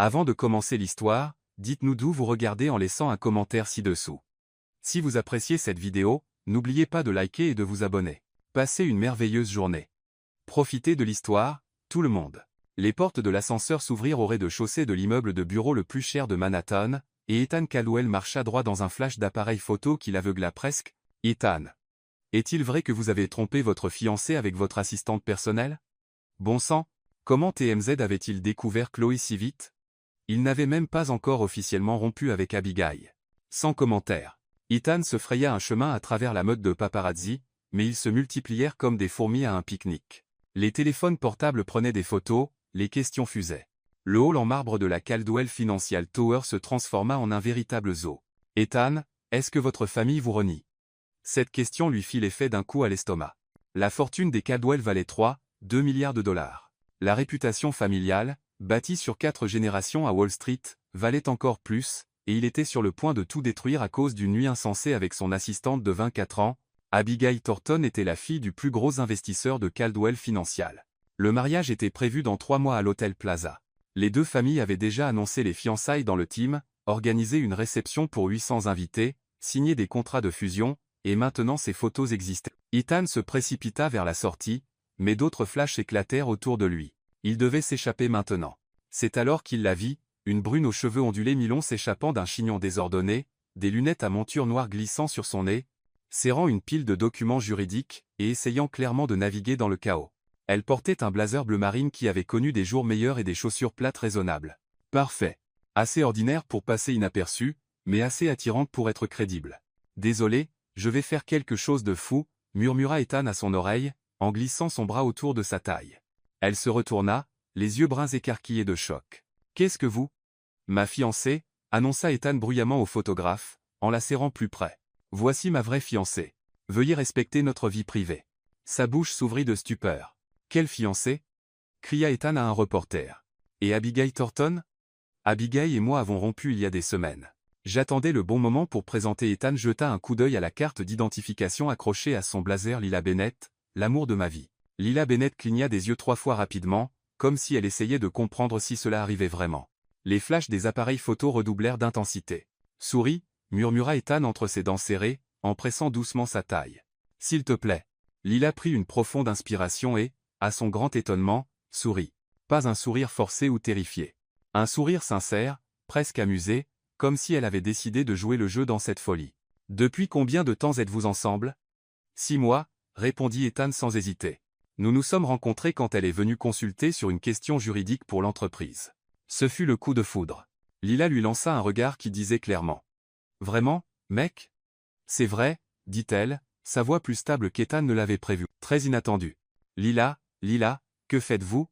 Avant de commencer l'histoire, dites-nous d'où vous regardez en laissant un commentaire ci-dessous. Si vous appréciez cette vidéo, n'oubliez pas de liker et de vous abonner. Passez une merveilleuse journée. Profitez de l'histoire, tout le monde. Les portes de l'ascenseur s'ouvrirent au rez-de-chaussée de l'immeuble de bureau le plus cher de Manhattan, et Ethan Caldwell marcha droit dans un flash d'appareil photo qui l'aveugla presque. Ethan. Est-il vrai que vous avez trompé votre fiancée avec votre assistante personnelle? Bon sang, comment TMZ avait-il découvert Chloé si vite? Il n'avait même pas encore officiellement rompu avec Abigail. Sans commentaire. Ethan se fraya un chemin à travers la meute de paparazzi, mais ils se multiplièrent comme des fourmis à un pique-nique. Les téléphones portables prenaient des photos, les questions fusaient. Le hall en marbre de la Caldwell Financial Tower se transforma en un véritable zoo. Ethan, est-ce que votre famille vous renie? Cette question lui fit l'effet d'un coup à l'estomac. La fortune des Caldwell valait 2 milliards de dollars. La réputation familiale, bâtie sur 4 générations à Wall Street, valait encore plus, et il était sur le point de tout détruire à cause d'une nuit insensée avec son assistante de 24 ans. Abigail Thornton était la fille du plus gros investisseur de Caldwell Financial. Le mariage était prévu dans 3 mois à l'Hôtel Plaza. Les deux familles avaient déjà annoncé les fiançailles dans le team, organisé une réception pour 800 invités, signé des contrats de fusion, et maintenant ces photos existaient. Ethan se précipita vers la sortie, mais d'autres flashs éclatèrent autour de lui. Il devait s'échapper maintenant. C'est alors qu'il la vit, une brune aux cheveux ondulés mi-longs s'échappant d'un chignon désordonné, des lunettes à monture noire glissant sur son nez, serrant une pile de documents juridiques et essayant clairement de naviguer dans le chaos. Elle portait un blazer bleu marine qui avait connu des jours meilleurs et des chaussures plates raisonnables. Parfait. Assez ordinaire pour passer inaperçu, mais assez attirante pour être crédible. Désolé, je vais faire quelque chose de fou, murmura Ethan à son oreille, en glissant son bras autour de sa taille. Elle se retourna, les yeux bruns écarquillés de choc. Qu'est-ce que vous? Ma fiancée, annonça Ethan bruyamment au photographe, en la serrant plus près. Voici ma vraie fiancée. Veuillez respecter notre vie privée. Sa bouche s'ouvrit de stupeur. Quelle fiancée? Cria Ethan à un reporter. Et Abigail Thornton? Abigail et moi avons rompu il y a des semaines. J'attendais le bon moment pour présenter. Ethan jeta un coup d'œil à la carte d'identification accrochée à son blazer. Lila Bennett, l'amour de ma vie. Lila Bennett cligna des yeux 3 fois rapidement, comme si elle essayait de comprendre si cela arrivait vraiment. Les flashs des appareils photo redoublèrent d'intensité. Souris, murmura Ethan entre ses dents serrées, en pressant doucement sa taille. S'il te plaît. Lila prit une profonde inspiration et, à son grand étonnement, sourit. Pas un sourire forcé ou terrifié. Un sourire sincère, presque amusé, comme si elle avait décidé de jouer le jeu dans cette folie. Depuis combien de temps êtes-vous ensemble? 6 mois, répondit Ethan sans hésiter. Nous nous sommes rencontrés quand elle est venue consulter sur une question juridique pour l'entreprise. Ce fut le coup de foudre. Lila lui lança un regard qui disait clairement. Vraiment, mec? C'est vrai, dit-elle, sa voix plus stable qu'Ethan ne l'avait prévu. Très inattendu. Lila, que faites-vous?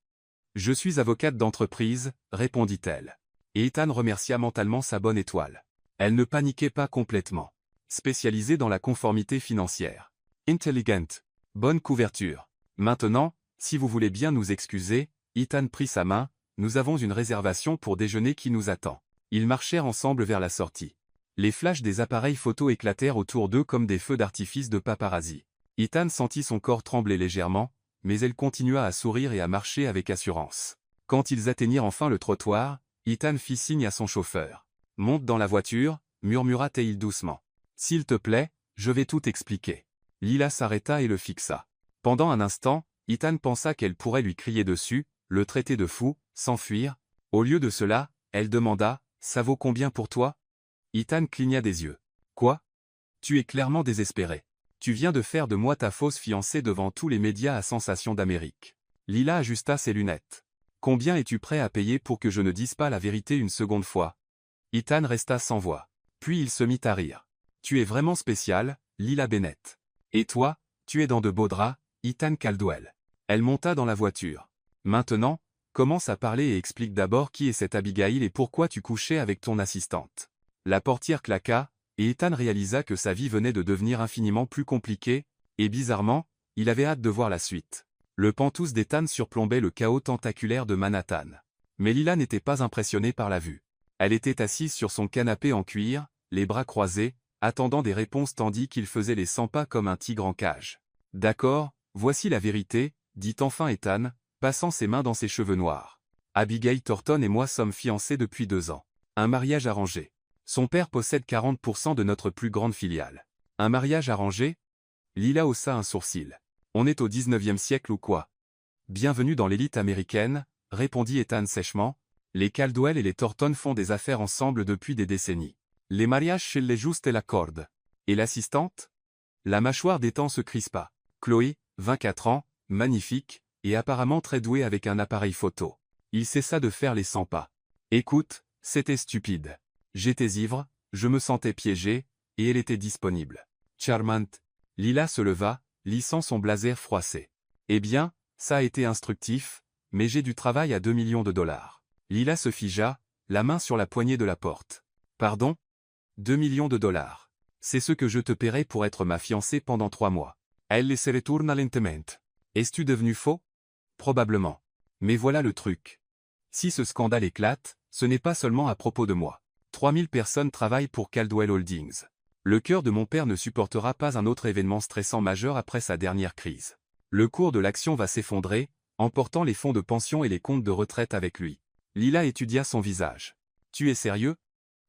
Je suis avocate d'entreprise, répondit-elle. Et Ethan remercia mentalement sa bonne étoile. Elle ne paniquait pas complètement. Spécialisée dans la conformité financière. Intelligent. Bonne couverture. Maintenant, si vous voulez bien nous excuser, Ethan prit sa main, nous avons une réservation pour déjeuner qui nous attend. Ils marchèrent ensemble vers la sortie. Les flashs des appareils photo éclatèrent autour d'eux comme des feux d'artifice de paparazzi. Ethan sentit son corps trembler légèrement, mais elle continua à sourire et à marcher avec assurance. Quand ils atteignirent enfin le trottoir, Ethan fit signe à son chauffeur. « Monte dans la voiture », murmura-t-il doucement. « S'il te plaît, je vais tout expliquer. » Lila s'arrêta et le fixa. Pendant un instant, Ethan pensa qu'elle pourrait lui crier dessus, le traiter de fou, s'enfuir. Au lieu de cela, elle demanda « Ça vaut combien pour toi ?» Ethan cligna des yeux. « Quoi? Tu es clairement désespéré. Tu viens de faire de moi ta fausse fiancée devant tous les médias à sensation d'Amérique. » Lila ajusta ses lunettes. « Combien es-tu prêt à payer pour que je ne dise pas la vérité une seconde fois ?» Ethan resta sans voix. Puis il se mit à rire. « Tu es vraiment spécial, Lila Bennett. Et toi, tu es dans de beaux draps, Ethan Caldwell. » Elle monta dans la voiture. « Maintenant, commence à parler et explique d'abord qui est cette Abigail et pourquoi tu couchais avec ton assistante. » La portière claqua, et Ethan réalisa que sa vie venait de devenir infiniment plus compliquée, et bizarrement, il avait hâte de voir la suite. Le pantouse d'Ethan surplombait le chaos tentaculaire de Manhattan. Mais Lila n'était pas impressionnée par la vue. Elle était assise sur son canapé en cuir, les bras croisés, attendant des réponses tandis qu'il faisait les 100 pas comme un tigre en cage. « D'accord, voici la vérité, dit enfin Ethan, passant ses mains dans ses cheveux noirs. Abigail Thornton et moi sommes fiancés depuis 2 ans. Un mariage arrangé. Son père possède 40% de notre plus grande filiale. Un mariage arrangé? Lila haussa un sourcil. On est au 19e siècle ou quoi? Bienvenue dans l'élite américaine, répondit Ethan sèchement. Les Caldwell et les Thornton font des affaires ensemble depuis des décennies. Les mariages chez les justes et la corde. Et l'assistante? La mâchoire d'Ethan se crispa. Chloé, 24 ans, magnifique, et apparemment très douée avec un appareil photo. Il cessa de faire les 100 pas. Écoute, c'était stupide. J'étais ivre, je me sentais piégé, et elle était disponible. Charmant. Lila se leva, lissant son blazer froissé. Eh bien, ça a été instructif, mais j'ai du travail à 2 millions de dollars. Lila se figea, la main sur la poignée de la porte. Pardon? 2 millions de dollars. C'est ce que je te paierai pour être ma fiancée pendant 3 mois. Elle se retourna lentement. Es-tu devenu faux? Probablement. Mais voilà le truc. Si ce scandale éclate, ce n'est pas seulement à propos de moi. 3000 personnes travaillent pour Caldwell Holdings. Le cœur de mon père ne supportera pas un autre événement stressant majeur après sa dernière crise. Le cours de l'action va s'effondrer, emportant les fonds de pension et les comptes de retraite avec lui. Lila étudia son visage. Tu es sérieux?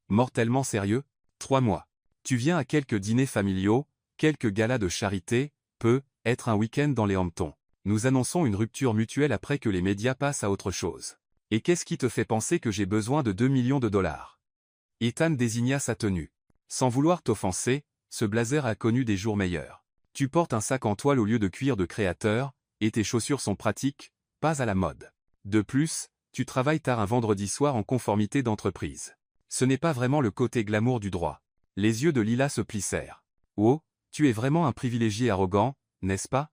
Mortellement sérieux? 3 mois. Tu viens à quelques dîners familiaux, quelques galas de charité, être un week-end dans les Hamptons. Nous annonçons une rupture mutuelle après que les médias passent à autre chose. Et qu'est-ce qui te fait penser que j'ai besoin de 2 millions de dollars? Ethan désigna sa tenue. Sans vouloir t'offenser, ce blazer a connu des jours meilleurs. Tu portes un sac en toile au lieu de cuir de créateur, et tes chaussures sont pratiques, pas à la mode. De plus, tu travailles tard un vendredi soir en conformité d'entreprise. Ce n'est pas vraiment le côté glamour du droit. Les yeux de Lila se plissèrent. Oh, tu es vraiment un privilégié arrogant, n'est-ce pas?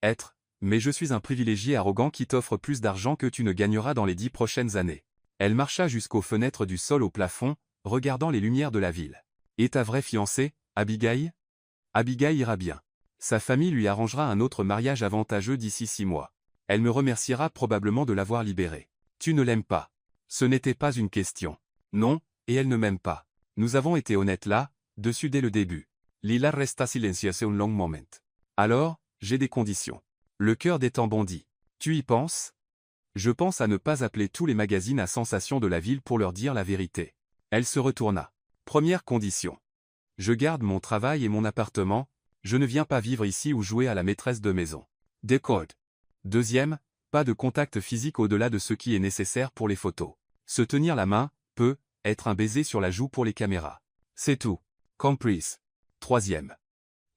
Être, mais je suis un privilégié arrogant qui t'offre plus d'argent que tu ne gagneras dans les 10 prochaines années. Elle marcha jusqu'aux fenêtres du sol au plafond, regardant les lumières de la ville. Et ta vraie fiancée, Abigail? Abigail ira bien. Sa famille lui arrangera un autre mariage avantageux d'ici 6 mois. Elle me remerciera probablement de l'avoir libérée. Tu ne l'aimes pas. Ce n'était pas une question. Non, et elle ne m'aime pas. Nous avons été honnêtes là, dessus dès le début. Lila resta silencieuse un long moment. Alors, j'ai des conditions. Le cœur d'Ethan bondit. Tu y penses? Je pense à ne pas appeler tous les magazines à sensation de la ville pour leur dire la vérité. Elle se retourna. Première condition. Je garde mon travail et mon appartement, je ne viens pas vivre ici ou jouer à la maîtresse de maison. D'accord. Deuxième, pas de contact physique au-delà de ce qui est nécessaire pour les photos. Se tenir la main, être un baiser sur la joue pour les caméras. C'est tout. Comprise. Troisième.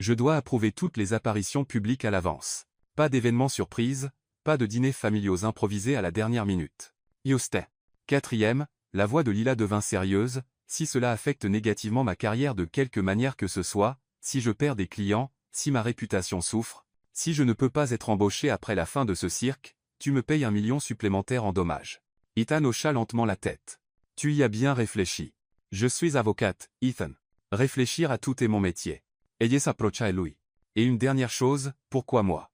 Je dois approuver toutes les apparitions publiques à l'avance. Pas d'événements surprises, pas de dîners familiaux improvisés à la dernière minute. Houston. Quatrième, la voix de Lila devint sérieuse, si cela affecte négativement ma carrière de quelque manière que ce soit, si je perds des clients, si ma réputation souffre, si je ne peux pas être embauché après la fin de ce cirque, tu me payes 1 million supplémentaire en dommages. Ethan hocha lentement la tête. Tu y as bien réfléchi. Je suis avocate, Ethan. Réfléchir à tout est mon métier. Ella s'approcha de lui. Et une dernière chose, pourquoi moi?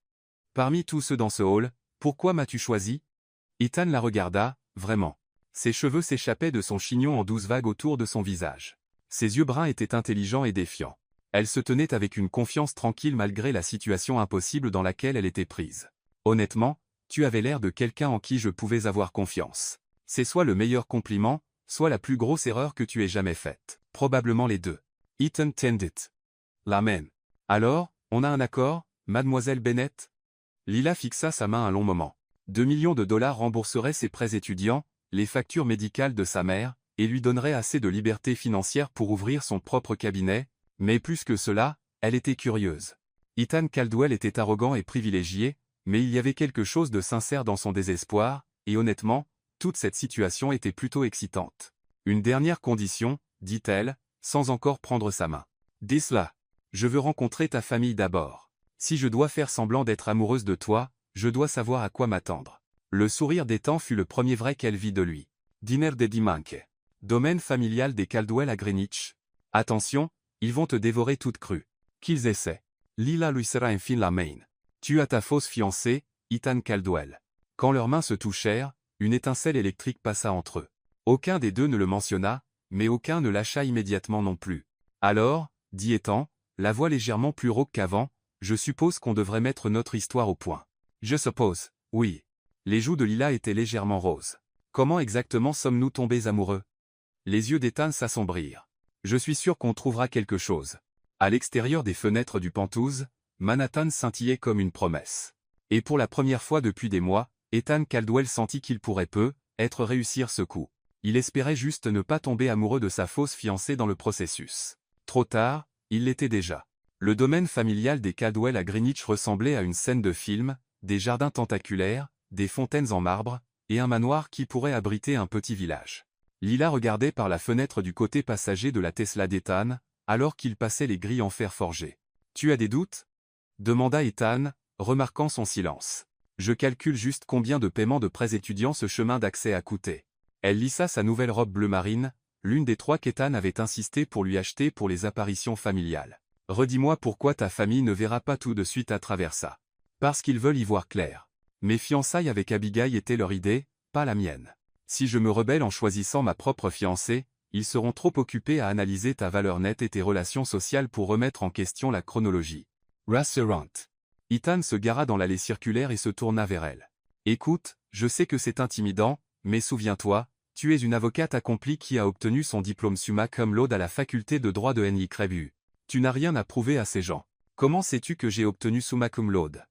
Parmi tous ceux dans ce hall, pourquoi m'as-tu choisi? Ethan la regarda, vraiment. Ses cheveux s'échappaient de son chignon en douces vagues autour de son visage. Ses yeux bruns étaient intelligents et défiants. Elle se tenait avec une confiance tranquille malgré la situation impossible dans laquelle elle était prise. Honnêtement, tu avais l'air de quelqu'un en qui je pouvais avoir confiance. C'est soit le meilleur compliment, soit la plus grosse erreur que tu aies jamais faite. Probablement les deux. Ethan tendit. L'amen. Alors, on a un accord, mademoiselle Bennett? Lila fixa sa main un long moment. 2 millions de dollars rembourseraient ses prêts étudiants, les factures médicales de sa mère, et lui donnerait assez de liberté financière pour ouvrir son propre cabinet, mais plus que cela, elle était curieuse. Ethan Caldwell était arrogant et privilégié, mais il y avait quelque chose de sincère dans son désespoir, et honnêtement, toute cette situation était plutôt excitante. Une dernière condition, dit-elle, sans encore prendre sa main. Dis cela. Je veux rencontrer ta famille d'abord. Si je dois faire semblant d'être amoureuse de toi, je dois savoir à quoi m'attendre. Le sourire d'Ethan fut le premier vrai qu'elle vit de lui. Dîner de dimanche. Domaine familial des Caldwell à Greenwich. Attention, ils vont te dévorer toute crue. Qu'ils essaient. Lila lui serra enfin la main. Tu as ta fausse fiancée, Ethan Caldwell. Quand leurs mains se touchèrent, une étincelle électrique passa entre eux. Aucun des deux ne le mentionna, mais aucun ne lâcha immédiatement non plus. Alors, dit Ethan, la voix légèrement plus rauque qu'avant, je suppose qu'on devrait mettre notre histoire au point. Je suppose, oui. Les joues de Lila étaient légèrement roses. Comment exactement sommes-nous tombés amoureux? Les yeux d'Ethan s'assombrirent. Je suis sûr qu'on trouvera quelque chose. À l'extérieur des fenêtres du Penthouse, Manhattan scintillait comme une promesse. Et pour la première fois depuis des mois, Ethan Caldwell sentit qu'il pourrait peut-être réussir ce coup. Il espérait juste ne pas tomber amoureux de sa fausse fiancée dans le processus. Trop tard, il l'était déjà. Le domaine familial des Caldwell à Greenwich ressemblait à une scène de film, des jardins tentaculaires, des fontaines en marbre, et un manoir qui pourrait abriter un petit village. Lila regardait par la fenêtre du côté passager de la Tesla d'Ethan, alors qu'il passait les grilles en fer forgé. « Tu as des doutes ?» demanda Ethan, remarquant son silence. « Je calcule juste combien de paiements de prêts étudiants ce chemin d'accès a coûté. » Elle lissa sa nouvelle robe bleu marine, l'une des 3 qu'Ethan avait insisté pour lui acheter pour les apparitions familiales. « Redis-moi pourquoi ta famille ne verra pas tout de suite à travers ça. » Parce qu'ils veulent y voir clair. Mes fiançailles avec Abigail étaient leur idée, pas la mienne. Si je me rebelle en choisissant ma propre fiancée, ils seront trop occupés à analyser ta valeur nette et tes relations sociales pour remettre en question la chronologie. Restaurant. Ethan se gara dans l'allée circulaire et se tourna vers elle. Écoute, je sais que c'est intimidant, mais souviens-toi, tu es une avocate accomplie qui a obtenu son diplôme summa cum laude à la faculté de droit de NYU. Tu n'as rien à prouver à ces gens. Comment sais-tu que j'ai obtenu summa cum laude?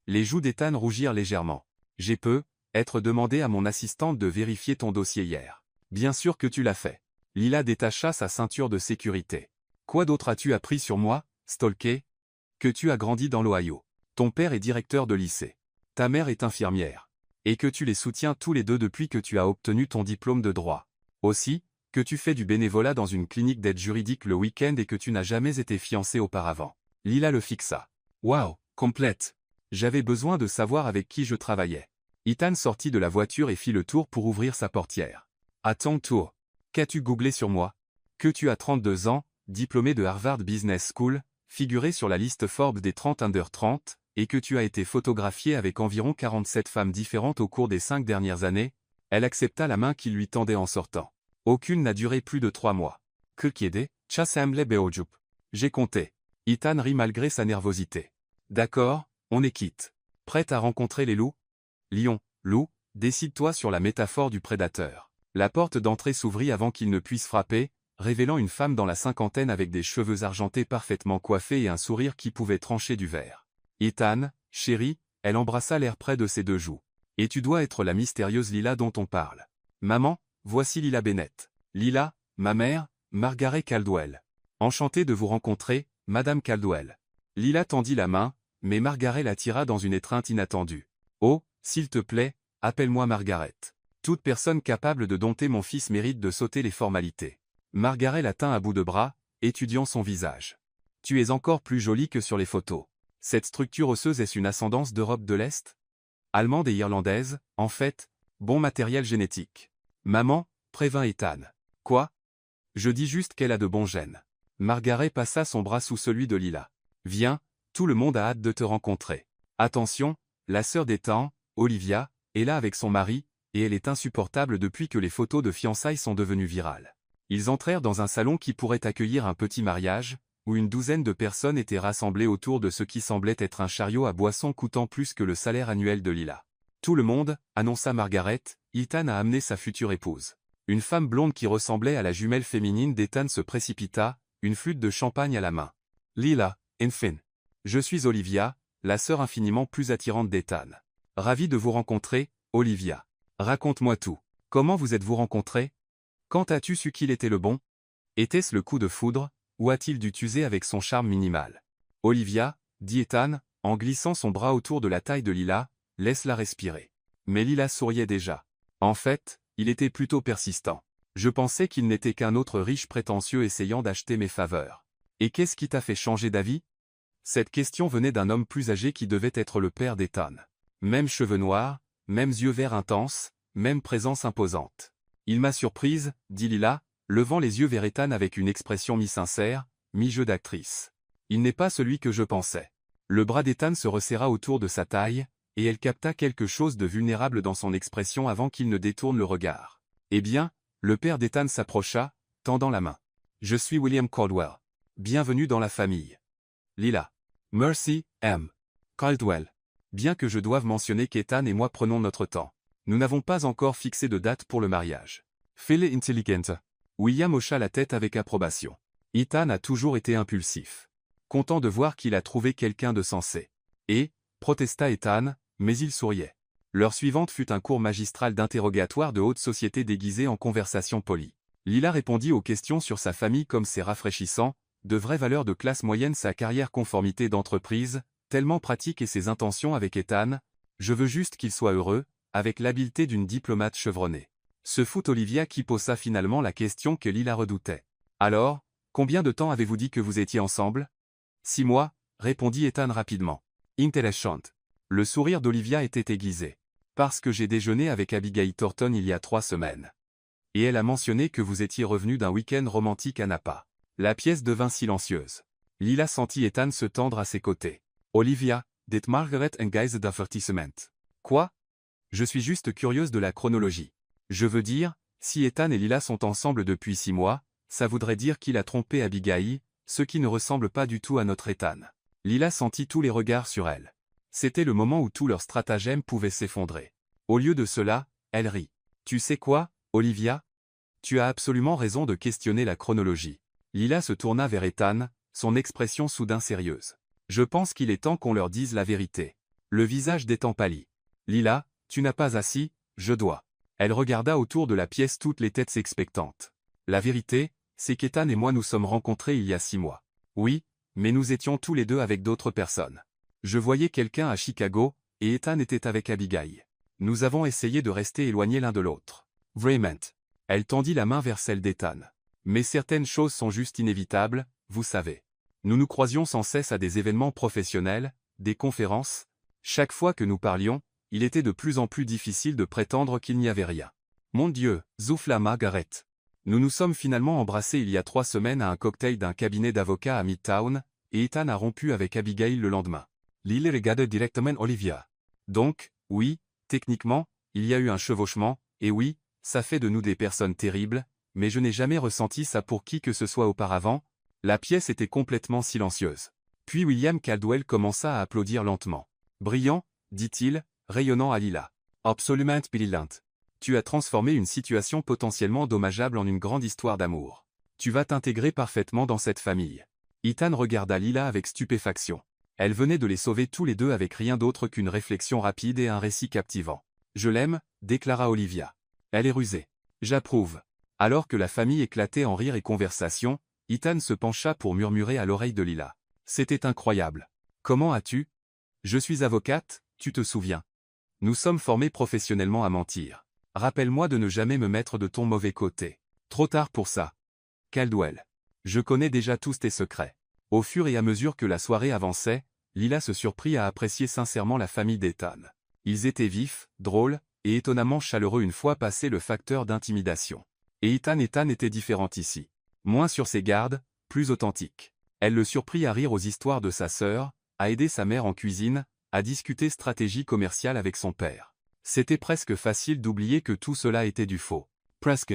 Les joues d'Ethan rougirent légèrement. J'ai peut-être demandé à mon assistante de vérifier ton dossier hier. Bien sûr que tu l'as fait. Lila détacha sa ceinture de sécurité. Quoi d'autre as-tu appris sur moi, stalké? Que tu as grandi dans l'Ohio. Ton père est directeur de lycée. Ta mère est infirmière. Et que tu les soutiens tous les deux depuis que tu as obtenu ton diplôme de droit. Aussi, que tu fais du bénévolat dans une clinique d'aide juridique le week-end et que tu n'as jamais été fiancé auparavant. Lila le fixa. Waouh, complète. J'avais besoin de savoir avec qui je travaillais. Ethan sortit de la voiture et fit le tour pour ouvrir sa portière. À ton tour. Qu'as-tu googlé sur moi? Que tu as 32 ans, diplômé de Harvard Business School, figuré sur la liste Forbes des 30 under 30, et que tu as été photographié avec environ 47 femmes différentes au cours des 5 dernières années, elle accepta la main qu'il lui tendait en sortant. Aucune n'a duré plus de 3 mois. Que kiede, cha semble beojup. J'ai compté. Ethan rit malgré sa nervosité. D'accord, on est quitte. Prête à rencontrer les loups? Lion, loup, décide-toi sur la métaphore du prédateur. La porte d'entrée s'ouvrit avant qu'il ne puisse frapper, révélant une femme dans la cinquantaine avec des cheveux argentés parfaitement coiffés et un sourire qui pouvait trancher du verre. Ethan, chérie, elle embrassa l'air près de ses 2 joues. Et tu dois être la mystérieuse Lila dont on parle. Maman, voici Lila Bennett. Lila, ma mère, Margaret Caldwell. Enchantée de vous rencontrer, Madame Caldwell. Lila tendit la main, mais Margaret la tira dans une étreinte inattendue. Oh, s'il te plaît, appelle-moi Margaret. Toute personne capable de dompter mon fils mérite de sauter les formalités. Margaret la tint à bout de bras, étudiant son visage. Tu es encore plus jolie que sur les photos. Cette structure osseuse est une ascendance d'Europe de l'Est? Allemande et irlandaise, en fait, bon matériel génétique. Maman, prévint Ethan. Quoi? Je dis juste qu'elle a de bons gènes. Margaret passa son bras sous celui de Lila. Viens, tout le monde a hâte de te rencontrer. Attention, la sœur d'Ethan, Olivia, est là avec son mari, et elle est insupportable depuis que les photos de fiançailles sont devenues virales. Ils entrèrent dans un salon qui pourrait accueillir un petit mariage, où une douzaine de personnes étaient rassemblées autour de ce qui semblait être un chariot à boissons coûtant plus que le salaire annuel de Lila. Tout le monde, annonça Margaret, Ethan a amené sa future épouse. Une femme blonde qui ressemblait à la jumelle féminine d'Ethan se précipita, une flûte de champagne à la main. Lila, enfin. Je suis Olivia, la sœur infiniment plus attirante d'Ethan. Ravi de vous rencontrer, Olivia. Raconte-moi tout. Comment vous êtes-vous rencontrés? Quand as-tu su qu'il était le bon? Était-ce le coup de foudre, ou a-t-il dû t'user avec son charme minimal? Olivia, dit Ethan, en glissant son bras autour de la taille de Lila, laisse-la respirer. Mais Lila souriait déjà. En fait, il était plutôt persistant. Je pensais qu'il n'était qu'un autre riche prétentieux essayant d'acheter mes faveurs. Et qu'est-ce qui t'a fait changer d'avis? Cette question venait d'un homme plus âgé qui devait être le père d'Ethan. Même cheveux noirs, mêmes yeux verts intenses, même présence imposante. Il m'a surprise, dit Lila, levant les yeux vers Ethan avec une expression mi-sincère, mi-jeu d'actrice. Il n'est pas celui que je pensais. Le bras d'Ethan se resserra autour de sa taille, et elle capta quelque chose de vulnérable dans son expression avant qu'il ne détourne le regard. Eh bien, le père d'Ethan s'approcha, tendant la main. Je suis William Caldwell. Bienvenue dans la famille. Lila. Mercy, M. Caldwell. Bien que je doive mentionner qu'Ethan et moi prenons notre temps. Nous n'avons pas encore fixé de date pour le mariage. Fele intelligent. William hocha la tête avec approbation. Ethan a toujours été impulsif. Content de voir qu'il a trouvé quelqu'un de sensé. Et, protesta Ethan, mais il souriait. L'heure suivante fut un cours magistral d'interrogatoire de haute société déguisé en conversation polie. Lila répondit aux questions sur sa famille comme c'est rafraîchissant, de vraies valeurs de classe moyenne, sa carrière, conformité d'entreprise, tellement pratique, et ses intentions avec Ethan, je veux juste qu'il soit heureux, avec l'habileté d'une diplomate chevronnée. Ce fut Olivia qui posa finalement la question que Lila redoutait. Alors, combien de temps avez-vous dit que vous étiez ensemble? 6 mois, répondit Ethan rapidement. Intéressant. Le sourire d'Olivia était aiguisé. Parce que j'ai déjeuné avec Abigail Thornton il y a 3 semaines. Et elle a mentionné que vous étiez revenu d'un week-end romantique à Napa. La pièce devint silencieuse. Lila sentit Ethan se tendre à ses côtés. Olivia, dit Margaret en guise d'avertissement. Quoi? Je suis juste curieuse de la chronologie. Je veux dire, si Ethan et Lila sont ensemble depuis 6 mois, ça voudrait dire qu'il a trompé Abigail, ce qui ne ressemble pas du tout à notre Ethan. Lila sentit tous les regards sur elle. C'était le moment où tout leur stratagème pouvait s'effondrer. Au lieu de cela, elle rit. Tu sais quoi, Olivia? Tu as absolument raison de questionner la chronologie. Lila se tourna vers Ethan, son expression soudain sérieuse. Je pense qu'il est temps qu'on leur dise la vérité. Le visage d'Ethan pâlit. Lila, tu n'as pas assis, je dois. Elle regarda autour de la pièce, toutes les têtes expectantes. La vérité, c'est qu'Ethan et moi nous sommes rencontrés il y a 6 mois. Oui, mais nous étions tous les deux avec d'autres personnes. Je voyais quelqu'un à Chicago, et Ethan était avec Abigail. Nous avons essayé de rester éloignés l'un de l'autre. Vraiment. Elle tendit la main vers celle d'Ethan. Mais certaines choses sont juste inévitables, vous savez. Nous nous croisions sans cesse à des événements professionnels, des conférences. Chaque fois que nous parlions, il était de plus en plus difficile de prétendre qu'il n'y avait rien. Mon Dieu, zoufla Margaret. Nous nous sommes finalement embrassés il y a 3 semaines à un cocktail d'un cabinet d'avocats à Midtown, et Ethan a rompu avec Abigail le lendemain. Lila regarda directement Olivia. Donc, oui, techniquement, il y a eu un chevauchement, et oui, ça fait de nous des personnes terribles, mais je n'ai jamais ressenti ça pour qui que ce soit auparavant. La pièce était complètement silencieuse. Puis William Caldwell commença à applaudir lentement. Brillant, dit-il, rayonnant à Lila. Absolument brillant. Tu as transformé une situation potentiellement dommageable en une grande histoire d'amour. Tu vas t'intégrer parfaitement dans cette famille. Ethan regarda Lila avec stupéfaction. Elle venait de les sauver tous les deux avec rien d'autre qu'une réflexion rapide et un récit captivant. Je l'aime, déclara Olivia. Elle est rusée. J'approuve. Alors que la famille éclatait en rire et conversation, Ethan se pencha pour murmurer à l'oreille de Lila. C'était incroyable. Comment as-tu? Je suis avocate, tu te souviens. Nous sommes formés professionnellement à mentir. Rappelle-moi de ne jamais me mettre de ton mauvais côté. Trop tard pour ça. Caldwell. Je connais déjà tous tes secrets. Au fur et à mesure que la soirée avançait, Lila se surprit à apprécier sincèrement la famille d'Ethan. Ils étaient vifs, drôles, et étonnamment chaleureux une fois passé le facteur d'intimidation. Et Ethan était différent ici. Moins sur ses gardes, plus authentique. Elle le surprit à rire aux histoires de sa sœur, à aider sa mère en cuisine, à discuter stratégie commerciale avec son père. C'était presque facile d'oublier que tout cela était du faux. Presque.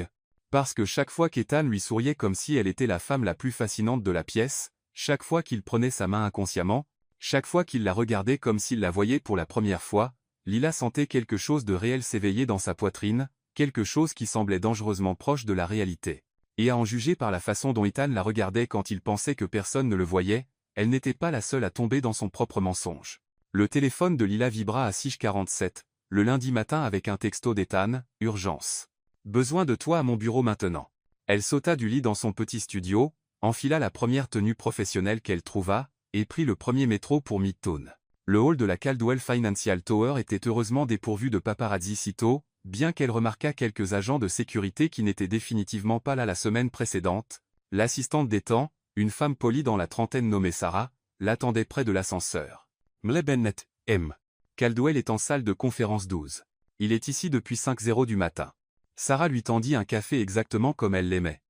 Parce que chaque fois qu'Ethan lui souriait comme si elle était la femme la plus fascinante de la pièce, chaque fois qu'il prenait sa main inconsciemment, chaque fois qu'il la regardait comme s'il la voyait pour la première fois, Lila sentait quelque chose de réel s'éveiller dans sa poitrine, quelque chose qui semblait dangereusement proche de la réalité. Et à en juger par la façon dont Ethan la regardait quand il pensait que personne ne le voyait, elle n'était pas la seule à tomber dans son propre mensonge. Le téléphone de Lila vibra à 6h47, le lundi matin avec un texto d'Ethan, « Urgence. Besoin de toi à mon bureau maintenant. » Elle sauta du lit dans son petit studio, enfila la première tenue professionnelle qu'elle trouva, et prit le premier métro pour Midtown. Le hall de la Caldwell Financial Tower était heureusement dépourvu de paparazzi sitôt, bien qu'elle remarquât quelques agents de sécurité qui n'étaient définitivement pas là la semaine précédente. L'assistante d'Ethan, une femme polie dans la trentaine nommée Sarah, l'attendait près de l'ascenseur. Mle Bennett, M. Caldwell est en salle de conférence 12. Il est ici depuis 5h du matin. Sarah lui tendit un café exactement comme elle l'aimait.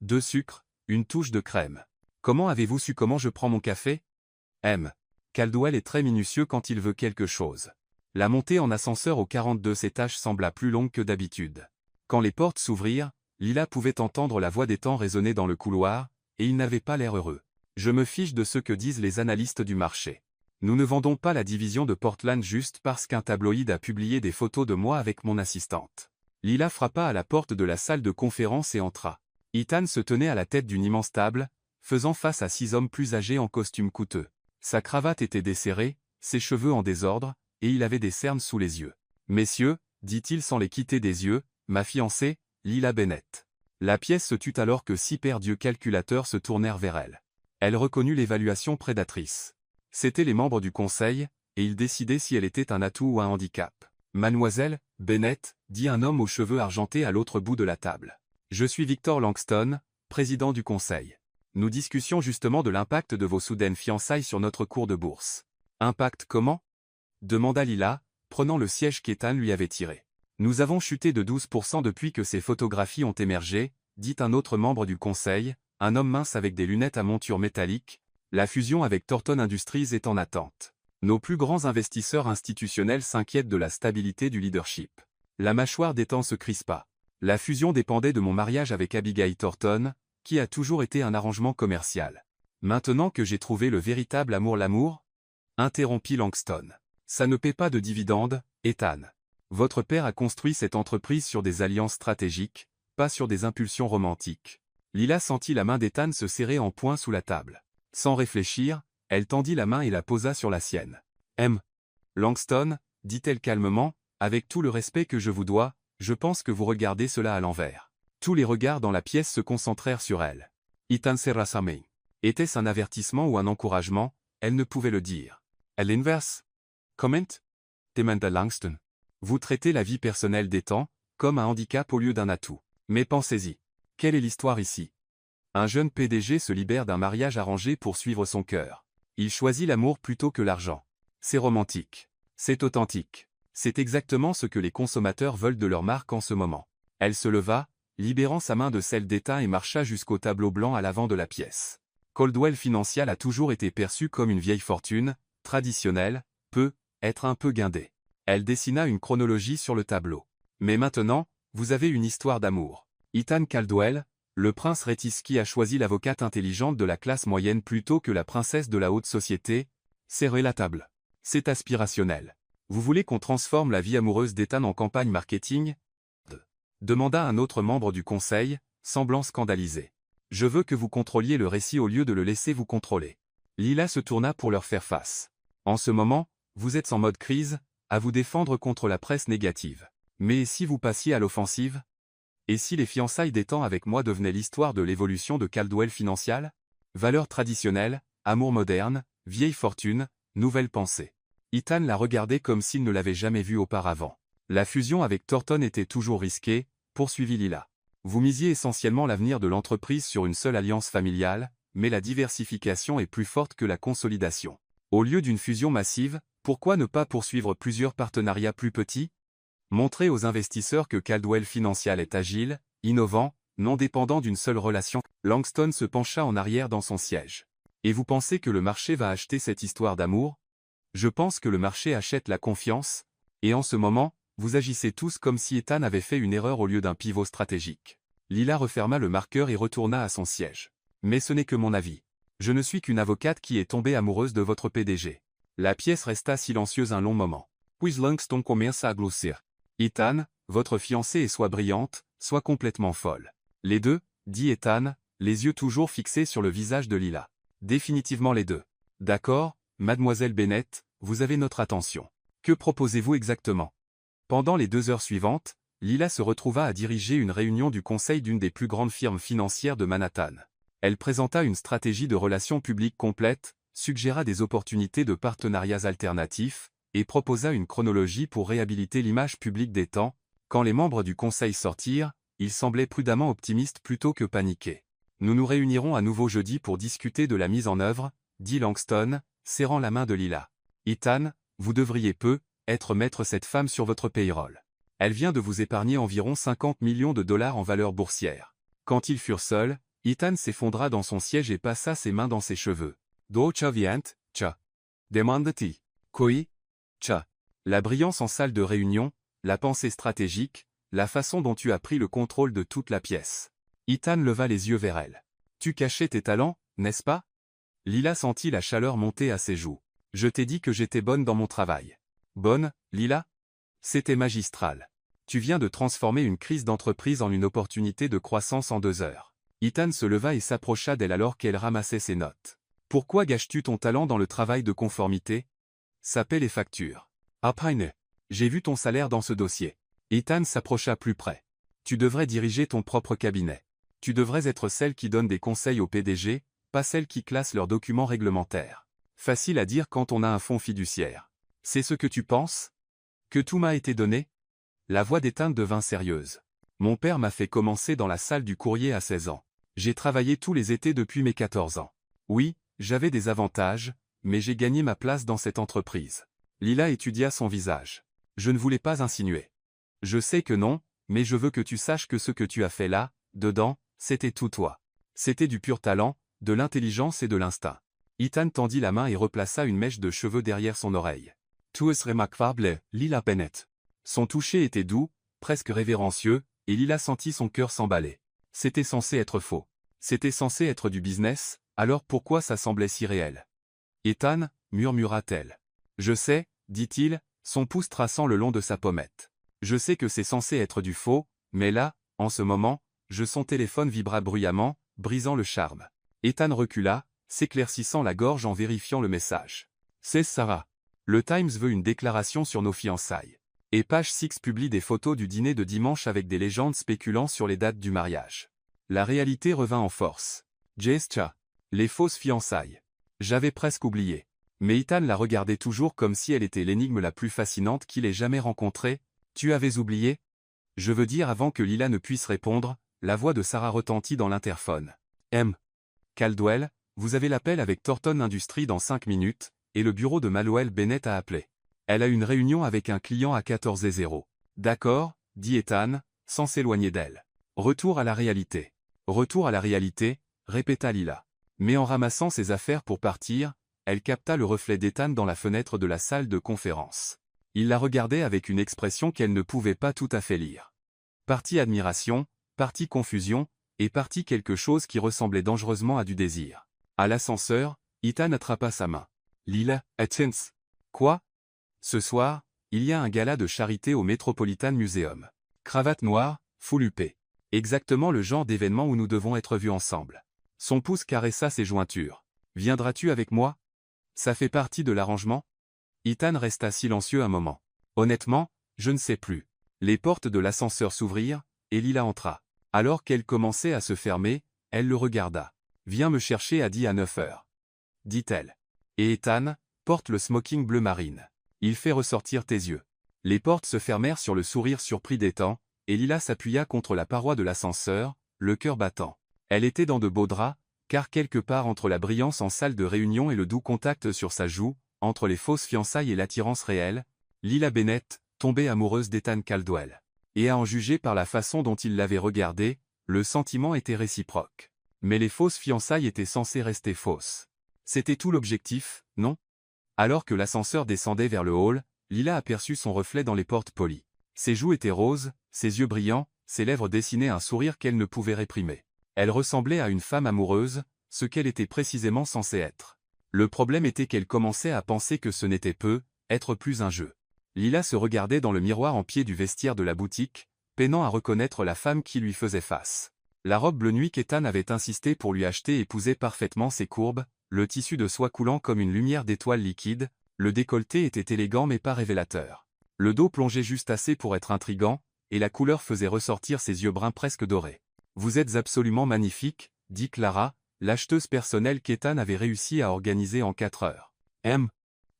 2 sucres, une touche de crème. Comment avez-vous su comment je prends mon café? M. Caldwell est très minutieux quand il veut quelque chose. La montée en ascenseur au 42e étage sembla plus longue que d'habitude. Quand les portes s'ouvrirent, Lila pouvait entendre la voix d'Ethan résonner dans le couloir, et il n'avait pas l'air heureux. Je me fiche de ce que disent les analystes du marché. Nous ne vendons pas la division de Portland juste parce qu'un tabloïd a publié des photos de moi avec mon assistante. Lila frappa à la porte de la salle de conférence et entra. Ethan se tenait à la tête d'une immense table, faisant face à 6 hommes plus âgés en costume coûteux. Sa cravate était desserrée, ses cheveux en désordre, et il avait des cernes sous les yeux. « Messieurs, dit-il sans les quitter des yeux, ma fiancée, Lila Bennett. » La pièce se tut alors que 6 paires d'yeux calculateurs se tournèrent vers elle. Elle reconnut l'évaluation prédatrice. C'étaient les membres du conseil, et ils décidaient si elle était un atout ou un handicap. « Mademoiselle Bennett, dit un homme aux cheveux argentés à l'autre bout de la table. Je suis Victor Langston, président du conseil. Nous discutions justement de l'impact de vos soudaines fiançailles sur notre cours de bourse. »« Impact comment ?» demanda Lila, prenant le siège qu'Ethan lui avait tiré. « Nous avons chuté de 12% depuis que ces photographies ont émergé, dit un autre membre du conseil, un homme mince avec des lunettes à monture métallique. La fusion avec Thornton Industries est en attente. Nos plus grands investisseurs institutionnels s'inquiètent de la stabilité du leadership. » La mâchoire d'Ethan se crispa. La fusion dépendait de mon mariage avec Abigail Thornton, qui a toujours été un arrangement commercial. Maintenant que j'ai trouvé le véritable l'amour interrompit Langston. Ça ne paie pas de dividendes, Ethan. Votre père a construit cette entreprise sur des alliances stratégiques, pas sur des impulsions romantiques. Lila sentit la main d'Ethan se serrer en poing sous la table. Sans réfléchir, elle tendit la main et la posa sur la sienne. « M. Langston, dit-elle calmement, avec tout le respect que je vous dois, je pense que vous regardez cela à l'envers. » Tous les regards dans la pièce se concentrèrent sur elle. Ethan serra sa main. Était-ce un avertissement ou un encouragement? Elle ne pouvait le dire. « À l'inverse. Comment ?» demanda Langston. « Vous traitez la vie personnelle d'Ethan comme un handicap au lieu d'un atout. Mais pensez-y. Quelle est l'histoire ici? Un jeune PDG se libère d'un mariage arrangé pour suivre son cœur. Il choisit l'amour plutôt que l'argent. C'est romantique. C'est authentique. C'est exactement ce que les consommateurs veulent de leur marque en ce moment. » Elle se leva, libérant sa main de celle d'Ethan et marcha jusqu'au tableau blanc à l'avant de la pièce. Caldwell Financial a toujours été perçu comme une vieille fortune, traditionnelle, être un peu guindée. Elle dessina une chronologie sur le tableau. Mais maintenant, vous avez une histoire d'amour. Ethan Caldwell, le prince Retiski a choisi l'avocate intelligente de la classe moyenne plutôt que la princesse de la haute société. Serrez la table. C'est aspirationnel. Vous voulez qu'on transforme la vie amoureuse d'Ethan en campagne marketing? Demanda un autre membre du conseil, semblant scandalisé. Je veux que vous contrôliez le récit au lieu de le laisser vous contrôler. Lila se tourna pour leur faire face. En ce moment, vous êtes en mode crise, à vous défendre contre la presse négative. Mais si vous passiez à l'offensive? Et si les fiançailles d'Ethan avec moi devenaient l'histoire de l'évolution de Caldwell Financial? Valeurs traditionnelles, amour moderne, vieille fortune, nouvelle pensée. Ethan la regardait comme s'il ne l'avait jamais vue auparavant. La fusion avec Thornton était toujours risquée, poursuivit Lila. Vous misiez essentiellement l'avenir de l'entreprise sur une seule alliance familiale, mais la diversification est plus forte que la consolidation. Au lieu d'une fusion massive, pourquoi ne pas poursuivre plusieurs partenariats plus petits? Montrez aux investisseurs que Caldwell Financial est agile, innovant, non dépendant d'une seule relation. Langston se pencha en arrière dans son siège. Et vous pensez que le marché va acheter cette histoire d'amour? Je pense que le marché achète la confiance, et en ce moment, vous agissez tous comme si Ethan avait fait une erreur au lieu d'un pivot stratégique. Lila referma le marqueur et retourna à son siège. Mais ce n'est que mon avis. Je ne suis qu'une avocate qui est tombée amoureuse de votre PDG. La pièce resta silencieuse un long moment. Puis Langston commença à glousser. Ethan, votre fiancée est soit brillante, soit complètement folle. Les deux, dit Ethan, les yeux toujours fixés sur le visage de Lila. Définitivement les deux. D'accord, mademoiselle Bennett, vous avez notre attention. Que proposez-vous exactement? Pendant les 2 heures suivantes, Lila se retrouva à diriger une réunion du conseil d'une des plus grandes firmes financières de Manhattan. Elle présenta une stratégie de relations publiques complète, suggéra des opportunités de partenariats alternatifs, et proposa une chronologie pour réhabiliter l'image publique d'Ethan. Quand les membres du conseil sortirent, ils semblaient prudemment optimistes plutôt que paniqués. Nous nous réunirons à nouveau jeudi pour discuter de la mise en œuvre, dit Langston, serrant la main de Lila. Ethan, vous devriez être mettre cette femme sur votre payroll. Elle vient de vous épargner environ 50 millions de dollars en valeur boursière. Quand ils furent seuls, Ethan s'effondra dans son siège et passa ses mains dans ses cheveux. D'où vient, cha? Demanda-t-il. Koi? Cha. La brillance en salle de réunion, la pensée stratégique, la façon dont tu as pris le contrôle de toute la pièce. Ethan leva les yeux vers elle. Tu cachais tes talents, n'est-ce pas? Lila sentit la chaleur monter à ses joues. Je t'ai dit que j'étais bonne dans mon travail. Bonne, Lila? C'était magistral. Tu viens de transformer une crise d'entreprise en une opportunité de croissance en 2 heures. Ethan se leva et s'approcha d'elle alors qu'elle ramassait ses notes. Pourquoi gâches-tu ton talent dans le travail de conformité? Ça paie les factures. Apine. J'ai vu ton salaire dans ce dossier. Ethan s'approcha plus près. Tu devrais diriger ton propre cabinet. Tu devrais être celle qui donne des conseils au PDG, pas celle qui classe leurs documents réglementaires. Facile à dire quand on a un fonds fiduciaire. C'est ce que tu penses? Que tout m'a été donné? La voix d'Ethan devint sérieuse. Mon père m'a fait commencer dans la salle du courrier à 16 ans. J'ai travaillé tous les étés depuis mes 14 ans. Oui, j'avais des avantages, mais j'ai gagné ma place dans cette entreprise. Lila étudia son visage. Je ne voulais pas insinuer. Je sais que non, mais je veux que tu saches que ce que tu as fait là, dedans, c'était tout toi. C'était du pur talent, de l'intelligence et de l'instinct. Ethan tendit la main et replaça une mèche de cheveux derrière son oreille. Tu es remarquable, Lila Bennett. Son toucher était doux, presque révérencieux, et Lila sentit son cœur s'emballer. C'était censé être faux. C'était censé être du business, alors pourquoi ça semblait si réel? Ethan, murmura-t-elle. Je sais, dit-il, son pouce traçant le long de sa pommette. Je sais que c'est censé être du faux, mais là, en ce moment, son téléphone vibra bruyamment, brisant le charme. Ethan recula, s'éclaircissant la gorge en vérifiant le message. C'est Sarah. Le Times veut une déclaration sur nos fiançailles. Et Page 6 publie des photos du dîner de dimanche avec des légendes spéculant sur les dates du mariage. La réalité revint en force. Gestia. Les fausses fiançailles. J'avais presque oublié. Mais Ethan la regardait toujours comme si elle était l'énigme la plus fascinante qu'il ait jamais rencontrée. Tu avais oublié? Je veux dire avant que Lila ne puisse répondre, la voix de Sarah retentit dans l'interphone. M. Caldwell, vous avez l'appel avec Thornton Industries dans 5 minutes, et le bureau de Maloel Bennett a appelé. Elle a une réunion avec un client à 14h00. D'accord, dit Ethan, sans s'éloigner d'elle. Retour à la réalité. Retour à la réalité, répéta Lila. Mais en ramassant ses affaires pour partir, elle capta le reflet d'Ethan dans la fenêtre de la salle de conférence. Il la regardait avec une expression qu'elle ne pouvait pas tout à fait lire. Partie admiration, partie confusion, et partie quelque chose qui ressemblait dangereusement à du désir. À l'ascenseur, Ethan attrapa sa main. Lila, attends. Quoi? Ce soir, il y a un gala de charité au Metropolitan Museum. Cravate noire, full huppé. Exactement le genre d'événement où nous devons être vus ensemble. Son pouce caressa ses jointures. Viendras-tu avec moi? Ça fait partie de l'arrangement? Ethan resta silencieux un moment. Honnêtement, je ne sais plus. Les portes de l'ascenseur s'ouvrirent, et Lila entra. Alors qu'elle commençait à se fermer, elle le regarda. Viens me chercher à 10 à 9h. Dit-elle. Et Ethan, porte le smoking bleu marine. Il fait ressortir tes yeux. Les portes se fermèrent sur le sourire surpris d'Ethan, et Lila s'appuya contre la paroi de l'ascenseur, le cœur battant. Elle était dans de beaux draps, car quelque part entre la brillance en salle de réunion et le doux contact sur sa joue, entre les fausses fiançailles et l'attirance réelle, Lila Bennett, tombait amoureuse d'Ethan Caldwell. Et à en juger par la façon dont il l'avait regardée, le sentiment était réciproque. Mais les fausses fiançailles étaient censées rester fausses. C'était tout l'objectif, non? Alors que l'ascenseur descendait vers le hall, Lila aperçut son reflet dans les portes polies. Ses joues étaient roses, ses yeux brillants, ses lèvres dessinaient un sourire qu'elle ne pouvait réprimer. Elle ressemblait à une femme amoureuse, ce qu'elle était précisément censée être. Le problème était qu'elle commençait à penser que ce n'était être plus un jeu. Lila se regardait dans le miroir en pied du vestiaire de la boutique, peinant à reconnaître la femme qui lui faisait face. La robe bleu nuit qu'Ethan avait insisté pour lui acheter épousait parfaitement ses courbes, le tissu de soie coulant comme une lumière d'étoile liquide, le décolleté était élégant mais pas révélateur. Le dos plongeait juste assez pour être intrigant, et la couleur faisait ressortir ses yeux bruns presque dorés. Vous êtes absolument magnifique, dit Clara, l'acheteuse personnelle qu'Ethan avait réussi à organiser en 4 heures. M.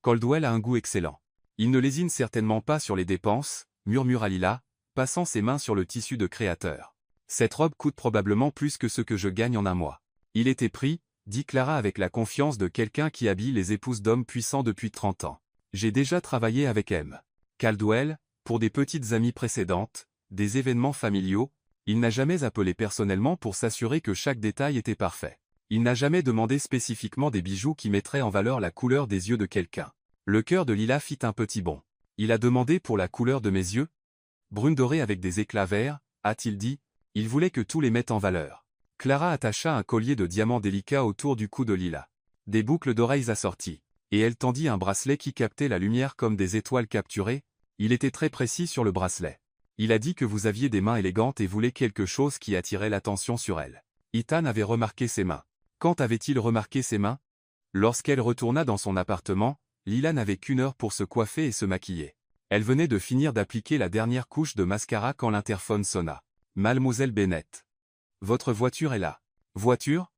Caldwell a un goût excellent. Il ne lésine certainement pas sur les dépenses, murmura Lila, passant ses mains sur le tissu de créateur. Cette robe coûte probablement plus que ce que je gagne en un mois. Il était pris, dit Clara avec la confiance de quelqu'un qui habille les épouses d'hommes puissants depuis 30 ans. J'ai déjà travaillé avec M. Caldwell, pour des petites amies précédentes, des événements familiaux, il n'a jamais appelé personnellement pour s'assurer que chaque détail était parfait. Il n'a jamais demandé spécifiquement des bijoux qui mettraient en valeur la couleur des yeux de quelqu'un. Le cœur de Lila fit un petit bond. Il a demandé pour la couleur de mes yeux? Brune dorée avec des éclats verts, a-t-il dit? Il voulait que tous les mettent en valeur. Clara attacha un collier de diamants délicats autour du cou de Lila. Des boucles d'oreilles assorties. Et elle tendit un bracelet qui captait la lumière comme des étoiles capturées. Il était très précis sur le bracelet. Il a dit que vous aviez des mains élégantes et voulait quelque chose qui attirait l'attention sur elle. Ethan avait remarqué ses mains. Quand avait-il remarqué ses mains? Lorsqu'elle retourna dans son appartement, Lila n'avait qu'une heure pour se coiffer et se maquiller. Elle venait de finir d'appliquer la dernière couche de mascara quand l'interphone sonna. Mademoiselle Bennett. Votre voiture est là. Voiture?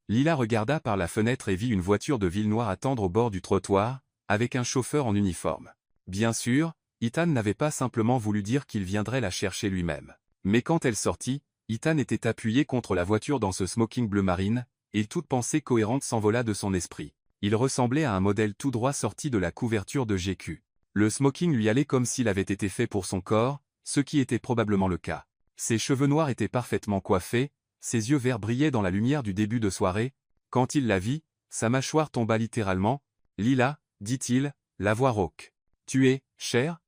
Lila regarda par la fenêtre et vit une voiture de ville noire attendre au bord du trottoir, avec un chauffeur en uniforme. Bien sûr, Ethan n'avait pas simplement voulu dire qu'il viendrait la chercher lui-même. Mais quand elle sortit, Ethan était appuyé contre la voiture dans ce smoking bleu marine, et toute pensée cohérente s'envola de son esprit. Il ressemblait à un modèle tout droit sorti de la couverture de GQ. Le smoking lui allait comme s'il avait été fait pour son corps, ce qui était probablement le cas. Ses cheveux noirs étaient parfaitement coiffés, ses yeux verts brillaient dans la lumière du début de soirée. Quand il la vit, sa mâchoire tomba littéralement. « Lila, dit-il, la voix rauque. Tu es, chère ?»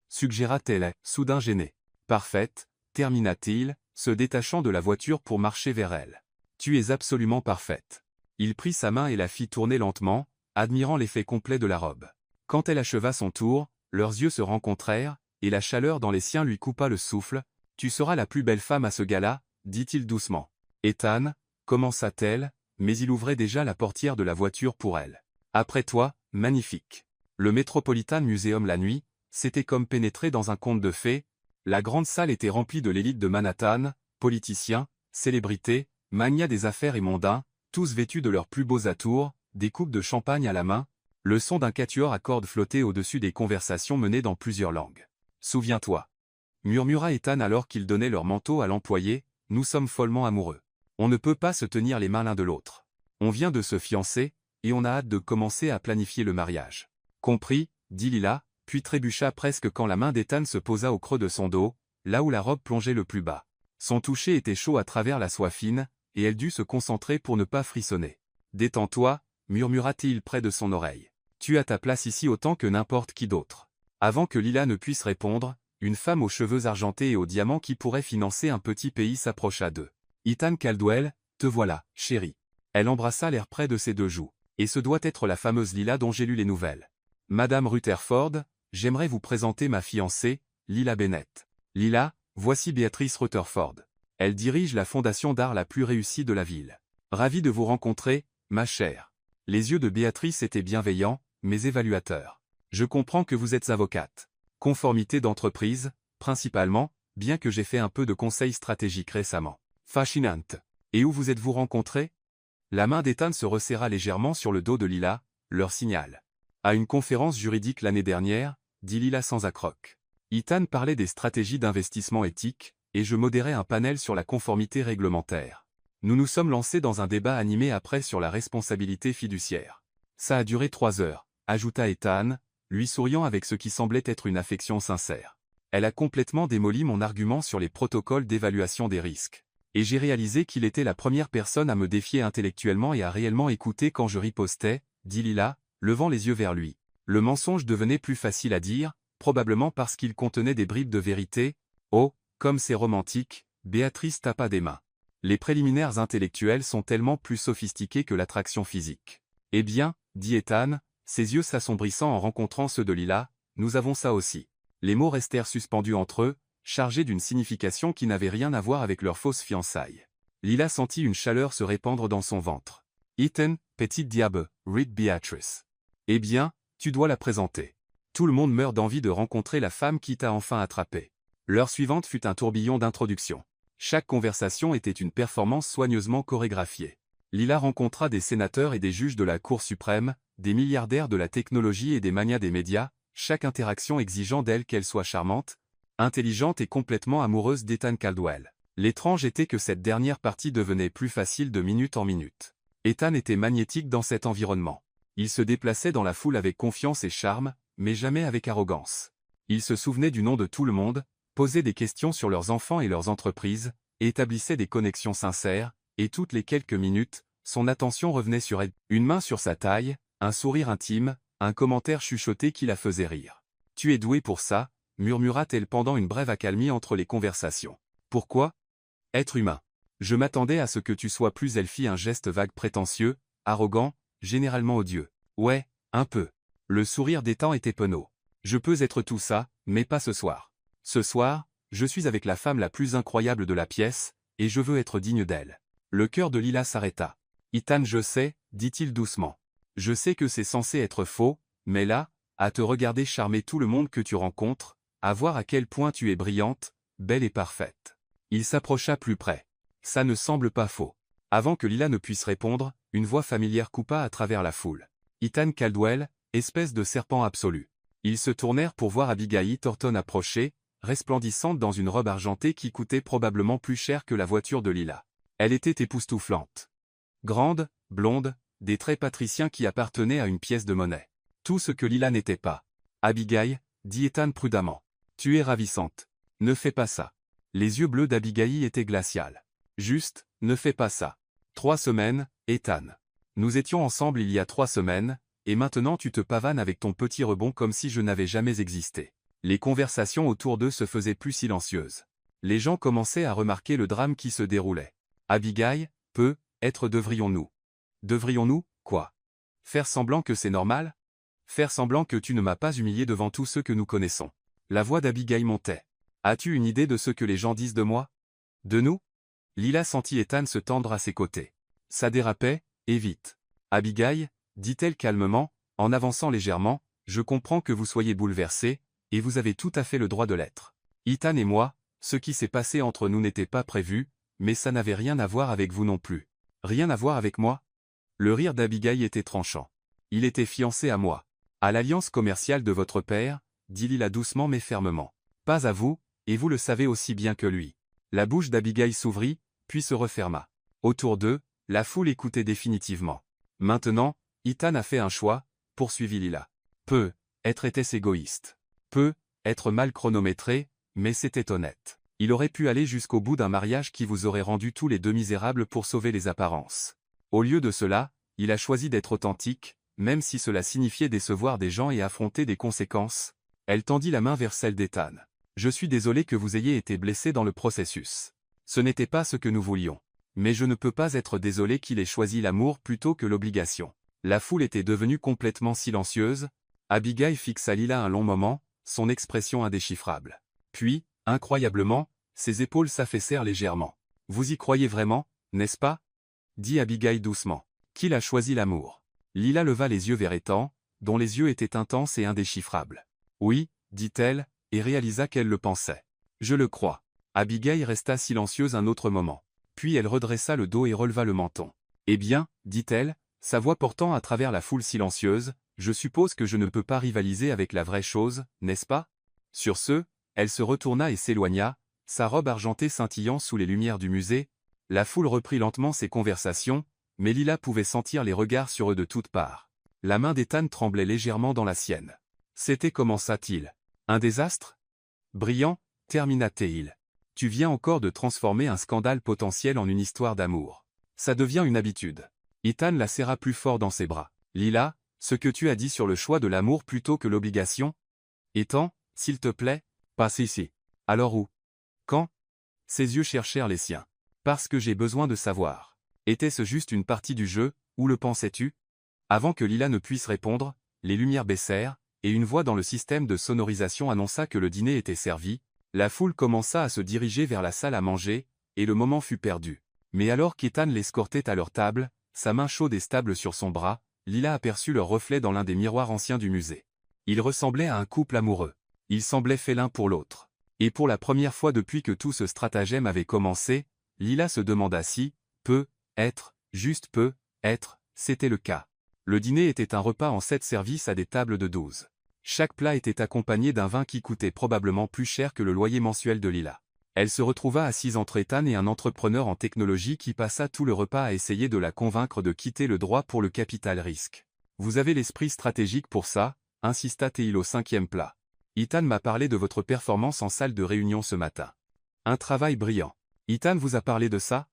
suggéra-t-elle, soudain gênée. « Parfaite, termina-t-il, se détachant de la voiture pour marcher vers elle. « Tu es absolument parfaite. » Il prit sa main et la fit tourner lentement, admirant l'effet complet de la robe. Quand elle acheva son tour, leurs yeux se rencontrèrent, et la chaleur dans les siens lui coupa le souffle. « Tu seras la plus belle femme à ce gala, » dit-il doucement. Ethan, commença-t-elle, mais il ouvrait déjà la portière de la voiture pour elle. Après toi, magnifique. Le Metropolitan Museum la nuit, c'était comme pénétrer dans un conte de fées. La grande salle était remplie de l'élite de Manhattan, politiciens, célébrités, magnats des affaires et mondains, tous vêtus de leurs plus beaux atours, des coupes de champagne à la main. Le son d'un quatuor à cordes flottait au-dessus des conversations menées dans plusieurs langues. Souviens-toi, murmura Ethan alors qu'ils donnaient leur manteau à l'employé, nous sommes follement amoureux. On ne peut pas se tenir les mains l'un de l'autre. On vient de se fiancer, et on a hâte de commencer à planifier le mariage. Compris, dit Lila, puis trébucha presque quand la main d'Ethan se posa au creux de son dos, là où la robe plongeait le plus bas. Son toucher était chaud à travers la soie fine, et elle dut se concentrer pour ne pas frissonner. Détends-toi, murmura-t-il près de son oreille. Tu as ta place ici autant que n'importe qui d'autre. Avant que Lila ne puisse répondre, une femme aux cheveux argentés et aux diamants qui pourrait financer un petit pays s'approcha d'eux. Ethan Caldwell, te voilà, chérie. Elle embrassa l'air près de ses deux joues. Et ce doit être la fameuse Lila dont j'ai lu les nouvelles. Madame Rutherford, j'aimerais vous présenter ma fiancée, Lila Bennett. Lila, voici Béatrice Rutherford. Elle dirige la fondation d'art la plus réussie de la ville. Ravi de vous rencontrer, ma chère. Les yeux de Béatrice étaient bienveillants, mais évaluateurs. Je comprends que vous êtes avocate. Conformité d'entreprise, principalement, bien que j'ai fait un peu de conseil stratégique récemment. Fascinant. Et où vous êtes-vous rencontrés? La main d'Ethan se resserra légèrement sur le dos de Lila, leur signal. À une conférence juridique l'année dernière, dit Lila sans accroc. Ethan parlait des stratégies d'investissement éthiques, et je modérais un panel sur la conformité réglementaire. Nous nous sommes lancés dans un débat animé après sur la responsabilité fiduciaire. Ça a duré 3 heures, ajouta Ethan, lui souriant avec ce qui semblait être une affection sincère. Elle a complètement démoli mon argument sur les protocoles d'évaluation des risques. Et j'ai réalisé qu'il était la première personne à me défier intellectuellement et à réellement écouter quand je ripostais, dit Lila, levant les yeux vers lui. Le mensonge devenait plus facile à dire, probablement parce qu'il contenait des bribes de vérité. Oh, comme c'est romantique, Béatrice tapa des mains. Les préliminaires intellectuels sont tellement plus sophistiqués que l'attraction physique. Eh bien, dit Ethan, ses yeux s'assombrissant en rencontrant ceux de Lila, nous avons ça aussi. Les mots restèrent suspendus entre eux, chargés d'une signification qui n'avait rien à voir avec leur fausse fiançailles. Lila sentit une chaleur se répandre dans son ventre. Ethan, petite diable, read Beatrice. Eh bien, tu dois la présenter. Tout le monde meurt d'envie de rencontrer la femme qui t'a enfin attrapé. L'heure suivante fut un tourbillon d'introductions. Chaque conversation était une performance soigneusement chorégraphiée. Lila rencontra des sénateurs et des juges de la Cour suprême, des milliardaires de la technologie et des magnats des médias, chaque interaction exigeant d'elle qu'elle soit charmante, intelligente et complètement amoureuse d'Ethan Caldwell. L'étrange était que cette dernière partie devenait plus facile de minute en minute. Ethan était magnétique dans cet environnement. Il se déplaçait dans la foule avec confiance et charme, mais jamais avec arrogance. Il se souvenait du nom de tout le monde, posait des questions sur leurs enfants et leurs entreprises, et établissait des connexions sincères, et toutes les quelques minutes, son attention revenait sur elle. Une main sur sa taille, un sourire intime, un commentaire chuchoté qui la faisait rire. « Tu es doué pour ça », murmura-t-elle pendant une brève accalmie entre les conversations. « Pourquoi ? Être humain. Je m'attendais à ce que tu sois plus. » Elle fit un geste vague prétentieux, arrogant, généralement odieux. « Ouais, Un peu. Le sourire d'Ethan était penaud. Je peux être tout ça, mais pas ce soir. Ce soir, je suis avec la femme la plus incroyable de la pièce, et je veux être digne d'elle. Le cœur de Lila s'arrêta. Ethan, je sais, dit-il doucement. Je sais que c'est censé être faux, mais là, à te regarder charmer tout le monde que tu rencontres, à voir à quel point tu es brillante, belle et parfaite. Il s'approcha plus près. Ça ne semble pas faux. Avant que Lila ne puisse répondre, une voix familière coupa à travers la foule. Ethan Caldwell, espèce de serpent absolu. Ils se tournèrent pour voir Abigail Thornton approcher, resplendissante dans une robe argentée qui coûtait probablement plus cher que la voiture de Lila. Elle était époustouflante. Grande, blonde, des traits patriciens qui appartenaient à une pièce de monnaie. Tout ce que Lila n'était pas. Abigail, dit Ethan prudemment. Tu es ravissante. Ne fais pas ça. Les yeux bleus d'Abigail étaient glaciales. Juste, ne fais pas ça. 3 semaines, Ethan. Nous étions ensemble il y a 3 semaines, et maintenant tu te pavanes avec ton petit rebond comme si je n'avais jamais existé. Les conversations autour d'eux se faisaient plus silencieuses. Les gens commençaient à remarquer le drame qui se déroulait. Abigail, devrions-nous? Devrions-nous, quoi? Faire semblant que c'est normal? Faire semblant que tu ne m'as pas humilié devant tous ceux que nous connaissons. La voix d'Abigail montait. As-tu une idée de ce que les gens disent de moi? De nous? Lila sentit Ethan se tendre à ses côtés. Ça dérapait, et vite. Abigail, dit-elle calmement, en avançant légèrement, je comprends que vous soyez bouleversée, et vous avez tout à fait le droit de l'être. Ethan et moi, ce qui s'est passé entre nous n'était pas prévu, mais ça n'avait rien à voir avec vous non plus. Rien à voir avec moi? Le rire d'Abigail était tranchant. Il était fiancé à moi. À l'alliance commerciale de votre père, dit Lila doucement mais fermement. Pas à vous, et vous le savez aussi bien que lui. La bouche d'Abigail s'ouvrit, puis se referma. Autour d'eux, la foule écoutait définitivement. Maintenant, Ethan a fait un choix, poursuivit Lila. Était-ce égoïste. Être mal chronométré, mais c'était honnête. Il aurait pu aller jusqu'au bout d'un mariage qui vous aurait rendu tous les deux misérables pour sauver les apparences. Au lieu de cela, il a choisi d'être authentique, même si cela signifiait décevoir des gens et affronter des conséquences. Elle tendit la main vers celle d'Ethan. Je suis désolé que vous ayez été blessé dans le processus. Ce n'était pas ce que nous voulions. Mais je ne peux pas être désolé qu'il ait choisi l'amour plutôt que l'obligation. La foule était devenue complètement silencieuse. Abigail fixa Lila un long moment, son expression indéchiffrable. Puis, incroyablement, ses épaules s'affaissèrent légèrement. Vous y croyez vraiment, n'est-ce pas? Dit Abigail doucement. Qu'il a choisi l'amour. Lila leva les yeux vers Ethan, dont les yeux étaient intenses et indéchiffrables. Oui, dit-elle, et réalisa qu'elle le pensait. Je le crois. Abigail resta silencieuse un autre moment. Puis elle redressa le dos et releva le menton. Eh bien, dit-elle, sa voix portant à travers la foule silencieuse, je suppose que je ne peux pas rivaliser avec la vraie chose, n'est-ce pas? Sur ce, elle se retourna et s'éloigna, sa robe argentée scintillant sous les lumières du musée. La foule reprit lentement ses conversations, mais Lila pouvait sentir les regards sur eux de toutes parts. La main d'Ethan tremblait légèrement dans la sienne. C'était commença-t-il. Un désastre? Brillant, termina-t-il. Tu viens encore de transformer un scandale potentiel en une histoire d'amour. Ça devient une habitude. Ethan la serra plus fort dans ses bras. Lila, ce que tu as dit sur le choix de l'amour plutôt que l'obligation? Ethan, s'il te plaît, passe ici. Alors où? Quand? Ses yeux cherchèrent les siens. Parce que j'ai besoin de savoir. Était-ce juste une partie du jeu, ou le pensais-tu? Avant que Lila ne puisse répondre, les lumières baissèrent, et une voix dans le système de sonorisation annonça que le dîner était servi. La foule commença à se diriger vers la salle à manger, et le moment fut perdu. Mais alors qu'Ethan l'escortait à leur table, sa main chaude et stable sur son bras, Lila aperçut leur reflet dans l'un des miroirs anciens du musée. Ils ressemblaient à un couple amoureux. Ils semblaient faits l'un pour l'autre. Et pour la première fois depuis que tout ce stratagème avait commencé, Lila se demanda si, c'était le cas. Le dîner était un repas en 7 services à des tables de 12. Chaque plat était accompagné d'un vin qui coûtait probablement plus cher que le loyer mensuel de Lila. Elle se retrouva assise entre Ethan et un entrepreneur en technologie qui passa tout le repas à essayer de la convaincre de quitter le droit pour le capital risque. Vous avez l'esprit stratégique pour ça, insista Teil au 5e plat. Ethan m'a parlé de votre performance en salle de réunion ce matin. Un travail brillant. Ethan vous a parlé de ça?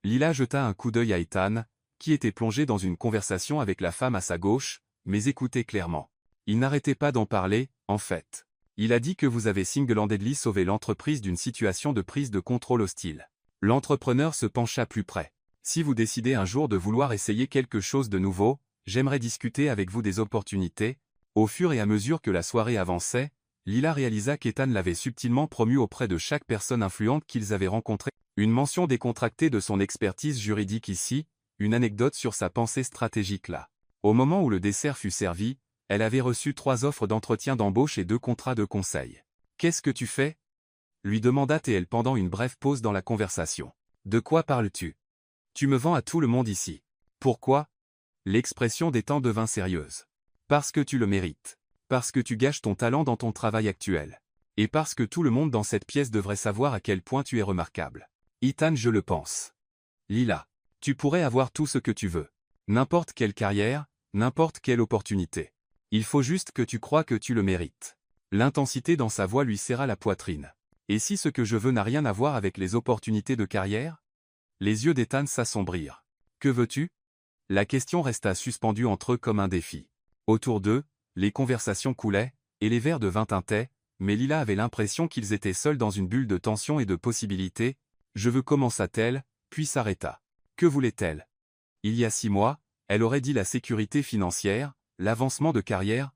Lila jeta un coup d'œil à Ethan, qui était plongé dans une conversation avec la femme à sa gauche, mais écoutait clairement. Il n'arrêtait pas d'en parler, en fait. Il a dit que vous avez single-handedly sauvé l'entreprise d'une situation de prise de contrôle hostile. L'entrepreneur se pencha plus près. Si vous décidez un jour de vouloir essayer quelque chose de nouveau, j'aimerais discuter avec vous des opportunités. Au fur et à mesure que la soirée avançait, Lila réalisa qu'Ethan l'avait subtilement promu auprès de chaque personne influente qu'ils avaient rencontrée. Une mention décontractée de son expertise juridique ici, une anecdote sur sa pensée stratégique là. Au moment où le dessert fut servi, elle avait reçu 3 offres d'entretien d'embauche et 2 contrats de conseil. « Qu'est-ce que tu fais ?» lui demanda TL pendant une brève pause dans la conversation. « De quoi parles-tu ? Tu me vends à tout le monde ici. Pourquoi ?» L'expression d'Ethan devint sérieuse. « Parce que tu le mérites. Parce que tu gâches ton talent dans ton travail actuel. Et parce que tout le monde dans cette pièce devrait savoir à quel point tu es remarquable. Ethan, je le pense. Lila, tu pourrais avoir tout ce que tu veux. N'importe quelle carrière, n'importe quelle opportunité. Il faut juste que tu crois que tu le mérites. » L'intensité dans sa voix lui serra la poitrine. « Et si ce que je veux n'a rien à voir avec les opportunités de carrière ?» Les yeux d'Ethan s'assombrirent. « Que veux-tu » La question resta suspendue entre eux comme un défi. Autour d'eux, les conversations coulaient, et les verres de vin tintaient, mais Lila avait l'impression qu'ils étaient seuls dans une bulle de tension et de possibilités. « Je veux » commença-t-elle, puis s'arrêta. Que voulait-elle? Il y a 6 mois, elle aurait dit la sécurité financière, l'avancement de carrière,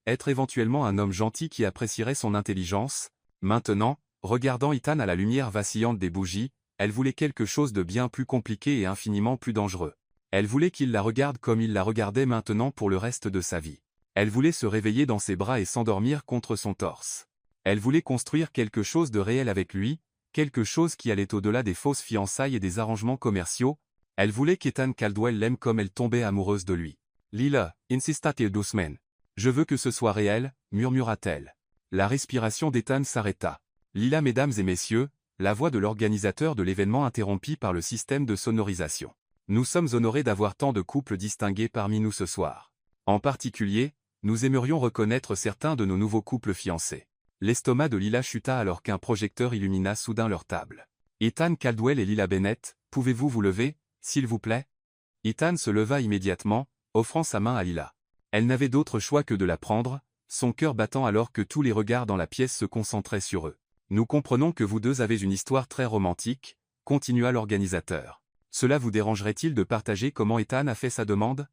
être éventuellement un homme gentil qui apprécierait son intelligence. Maintenant, regardant Ethan à la lumière vacillante des bougies, elle voulait quelque chose de bien plus compliqué et infiniment plus dangereux. Elle voulait qu'il la regarde comme il la regardait maintenant pour le reste de sa vie. Elle voulait se réveiller dans ses bras et s'endormir contre son torse. Elle voulait construire quelque chose de réel avec lui, quelque chose qui allait au-delà des fausses fiançailles et des arrangements commerciaux. Elle voulait qu'Ethan Caldwell l'aime comme elle tombait amoureuse de lui. « Lila, insista-t-il doucement. Je veux que ce soit réel, murmura-t-elle. La respiration d'Ethan s'arrêta. Lila, mesdames et messieurs, la voix de l'organisateur de l'événement interrompie par le système de sonorisation. Nous sommes honorés d'avoir tant de couples distingués parmi nous ce soir. En particulier, nous aimerions reconnaître certains de nos nouveaux couples fiancés. L'estomac de Lila chuta alors qu'un projecteur illumina soudain leur table. Ethan Caldwell et Lila Bennett, pouvez-vous vous lever, s'il vous plaît? Ethan se leva immédiatement, offrant sa main à Lila. Elle n'avait d'autre choix que de la prendre, son cœur battant alors que tous les regards dans la pièce se concentraient sur eux. Nous comprenons que vous deux avez une histoire très romantique, continua l'organisateur. Cela vous dérangerait-il de partager comment Ethan a fait sa demande?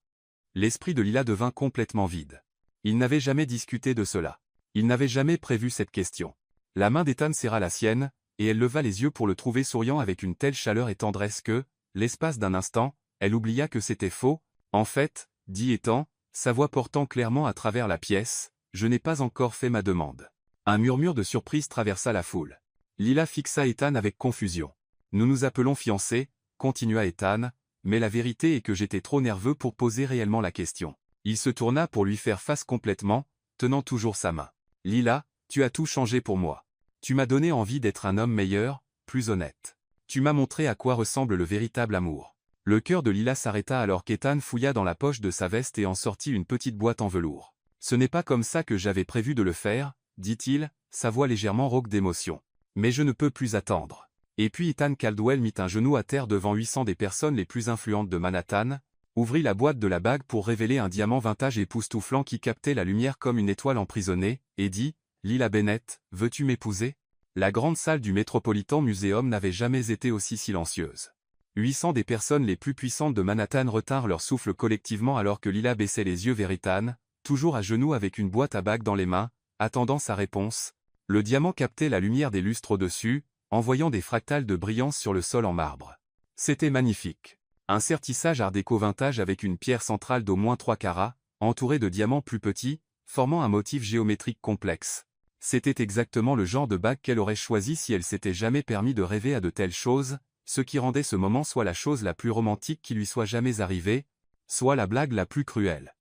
L'esprit de Lila devint complètement vide. Il n'avait jamais discuté de cela. Il n'avait jamais prévu cette question. La main d'Ethan serra la sienne, et elle leva les yeux pour le trouver souriant avec une telle chaleur et tendresse que, l'espace d'un instant, elle oublia que c'était faux. En fait, dit Ethan, sa voix portant clairement à travers la pièce, je n'ai pas encore fait ma demande. Un murmure de surprise traversa la foule. Lila fixa Ethan avec confusion. Nous nous appelons fiancés, continua Ethan, mais la vérité est que j'étais trop nerveux pour poser réellement la question. Il se tourna pour lui faire face complètement, tenant toujours sa main. Lila, tu as tout changé pour moi. Tu m'as donné envie d'être un homme meilleur, plus honnête. Tu m'as montré à quoi ressemble le véritable amour. Le cœur de Lila s'arrêta alors qu'Ethan fouilla dans la poche de sa veste et en sortit une petite boîte en velours. Ce n'est pas comme ça que j'avais prévu de le faire, dit-il, sa voix légèrement rauque d'émotion. Mais je ne peux plus attendre. Et puis Ethan Caldwell mit un genou à terre devant 800 des personnes les plus influentes de Manhattan, ouvrit la boîte de la bague pour révéler un diamant vintage époustouflant qui captait la lumière comme une étoile emprisonnée, et dit « Lila Bennett, veux-tu m'épouser ?» La grande salle du Metropolitan Museum n'avait jamais été aussi silencieuse. 800 des personnes les plus puissantes de Manhattan retinrent leur souffle collectivement alors que Lila baissait les yeux vers Ethan, toujours à genoux avec une boîte à bague dans les mains, attendant sa réponse. Le diamant captait la lumière des lustres au-dessus, envoyant des fractales de brillance sur le sol en marbre. C'était magnifique. Un sertissage art déco vintage avec une pierre centrale d'au moins 3 carats, entourée de diamants plus petits, formant un motif géométrique complexe. C'était exactement le genre de bague qu'elle aurait choisi si elle s'était jamais permis de rêver à de telles choses, ce qui rendait ce moment soit la chose la plus romantique qui lui soit jamais arrivée, soit la blague la plus cruelle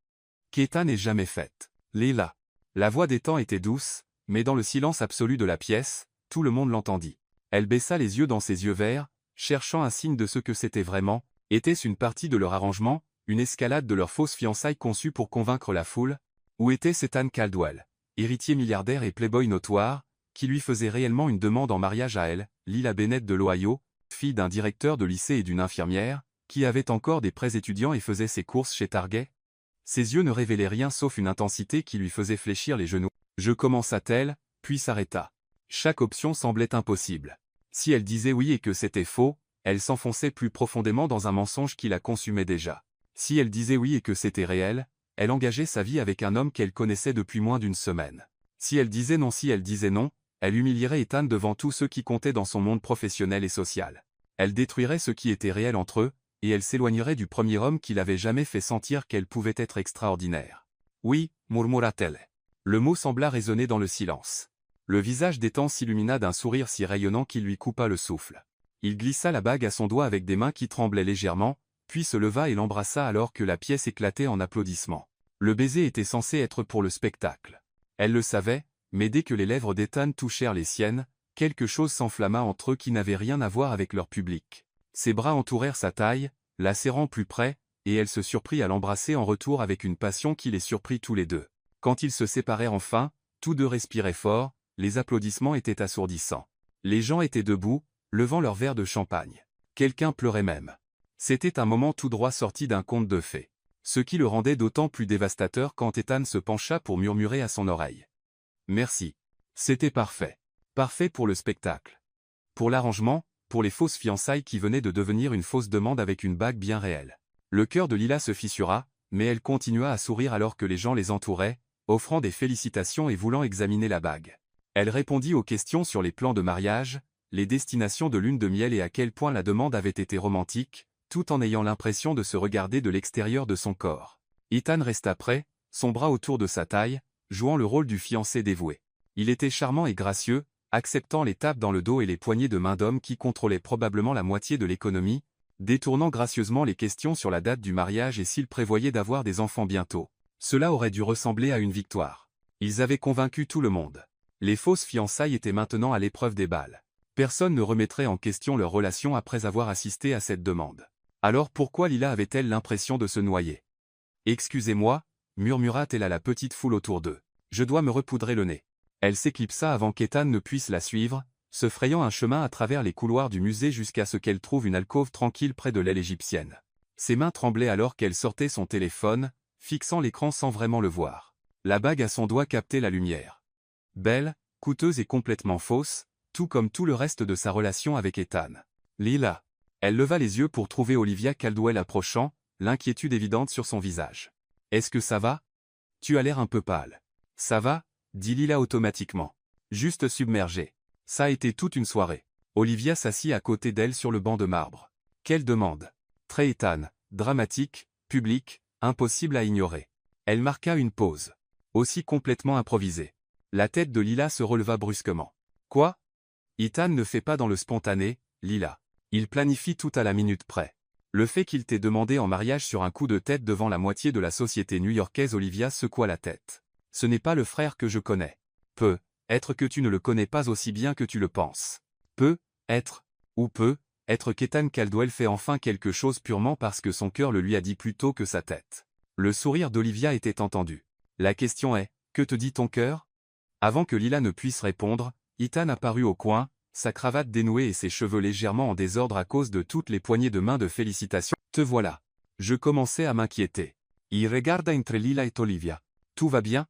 qu'Ethan n'ait jamais faite. Lila. La voix d'Ethan était douce, mais dans le silence absolu de la pièce, tout le monde l'entendit. Elle baissa les yeux dans ses yeux verts, cherchant un signe de ce que c'était vraiment. Était-ce une partie de leur arrangement, une escalade de leur fausse fiançailles conçue pour convaincre la foule? Ou était-ce Ethan Caldwell, héritier milliardaire et playboy notoire, qui lui faisait réellement une demande en mariage à elle, Lila Bennett de l'Ohio, fille d'un directeur de lycée et d'une infirmière, qui avait encore des prêts étudiants et faisait ses courses chez Target? Ses yeux ne révélaient rien sauf une intensité qui lui faisait fléchir les genoux. Je commença-t-elle, puis s'arrêta. Chaque option semblait impossible. Si elle disait oui et que c'était faux, elle s'enfonçait plus profondément dans un mensonge qui la consumait déjà. Si elle disait oui et que c'était réel, elle engageait sa vie avec un homme qu'elle connaissait depuis moins d'une semaine. Si elle disait non, elle humilierait Ethan devant tous ceux qui comptaient dans son monde professionnel et social. Elle détruirait ce qui était réel entre eux, et elle s'éloignerait du premier homme qui l'avait jamais fait sentir qu'elle pouvait être extraordinaire. Oui, murmura-t-elle. Le mot sembla résonner dans le silence. Le visage d'Ethan s'illumina d'un sourire si rayonnant qu'il lui coupa le souffle. Il glissa la bague à son doigt avec des mains qui tremblaient légèrement, puis se leva et l'embrassa alors que la pièce éclatait en applaudissements. Le baiser était censé être pour le spectacle. Elle le savait, mais dès que les lèvres d'Ethan touchèrent les siennes, quelque chose s'enflamma entre eux qui n'avait rien à voir avec leur public. Ses bras entourèrent sa taille, la serrant plus près, et elle se surprit à l'embrasser en retour avec une passion qui les surprit tous les deux. Quand ils se séparèrent enfin, tous deux respiraient fort, les applaudissements étaient assourdissants. Les gens étaient debout, levant leur verre de champagne. Quelqu'un pleurait même. C'était un moment tout droit sorti d'un conte de fées. Ce qui le rendait d'autant plus dévastateur quand Ethan se pencha pour murmurer à son oreille. Merci. C'était parfait. Parfait pour le spectacle. Pour l'arrangement, pour les fausses fiançailles qui venaient de devenir une fausse demande avec une bague bien réelle. Le cœur de Lila se fissura, mais elle continua à sourire alors que les gens les entouraient, offrant des félicitations et voulant examiner la bague. Elle répondit aux questions sur les plans de mariage, les destinations de lune de miel et à quel point la demande avait été romantique, tout en ayant l'impression de se regarder de l'extérieur de son corps. Ethan resta près, son bras autour de sa taille, jouant le rôle du fiancé dévoué. Il était charmant et gracieux, acceptant les tapes dans le dos et les poignées de main d'homme qui contrôlaient probablement la moitié de l'économie, détournant gracieusement les questions sur la date du mariage et s'il prévoyait d'avoir des enfants bientôt. Cela aurait dû ressembler à une victoire. Ils avaient convaincu tout le monde. Les fausses fiançailles étaient maintenant à l'épreuve des balles. Personne ne remettrait en question leur relation après avoir assisté à cette demande. Alors pourquoi Lila avait-elle l'impression de se noyer? Excusez-moi, murmura-t-elle à la petite foule autour d'eux. Je dois me repoudrer le nez. Elle s'éclipsa avant qu'Ethan ne puisse la suivre, se frayant un chemin à travers les couloirs du musée jusqu'à ce qu'elle trouve une alcôve tranquille près de l'aile égyptienne. Ses mains tremblaient alors qu'elle sortait son téléphone, fixant l'écran sans vraiment le voir. La bague à son doigt captait la lumière. Belle, coûteuse et complètement fausse, tout comme tout le reste de sa relation avec Ethan. Lila. Elle leva les yeux pour trouver Olivia Caldwell approchant, l'inquiétude évidente sur son visage. Est-ce que ça va? Tu as l'air un peu pâle. Ça va? Dit Lila automatiquement. Juste submergée. Ça a été toute une soirée. Olivia s'assit à côté d'elle sur le banc de marbre. Quelle demande. Très Ethan, dramatique, public, impossible à ignorer. Elle marqua une pause. Aussi complètement improvisée. La tête de Lila se releva brusquement. Quoi? Ethan ne fait pas dans le spontané, Lila. Il planifie tout à la minute près. Le fait qu'il t'ait demandé en mariage sur un coup de tête devant la moitié de la société new-yorkaise. Olivia secoua la tête. Ce n'est pas le frère que je connais. Peut-être que tu ne le connais pas aussi bien que tu le penses. Peut-être qu'Ethan Caldwell fait enfin quelque chose purement parce que son cœur le lui a dit plus tôt que sa tête. Le sourire d'Olivia était entendu. La question est, que te dit ton cœur? Avant que Lila ne puisse répondre, Ethan apparut au coin, sa cravate dénouée et ses cheveux légèrement en désordre à cause de toutes les poignées de main de félicitations. Te voilà. Je commençais à m'inquiéter. Il regarda entre Lila et Olivia. Tout va bien?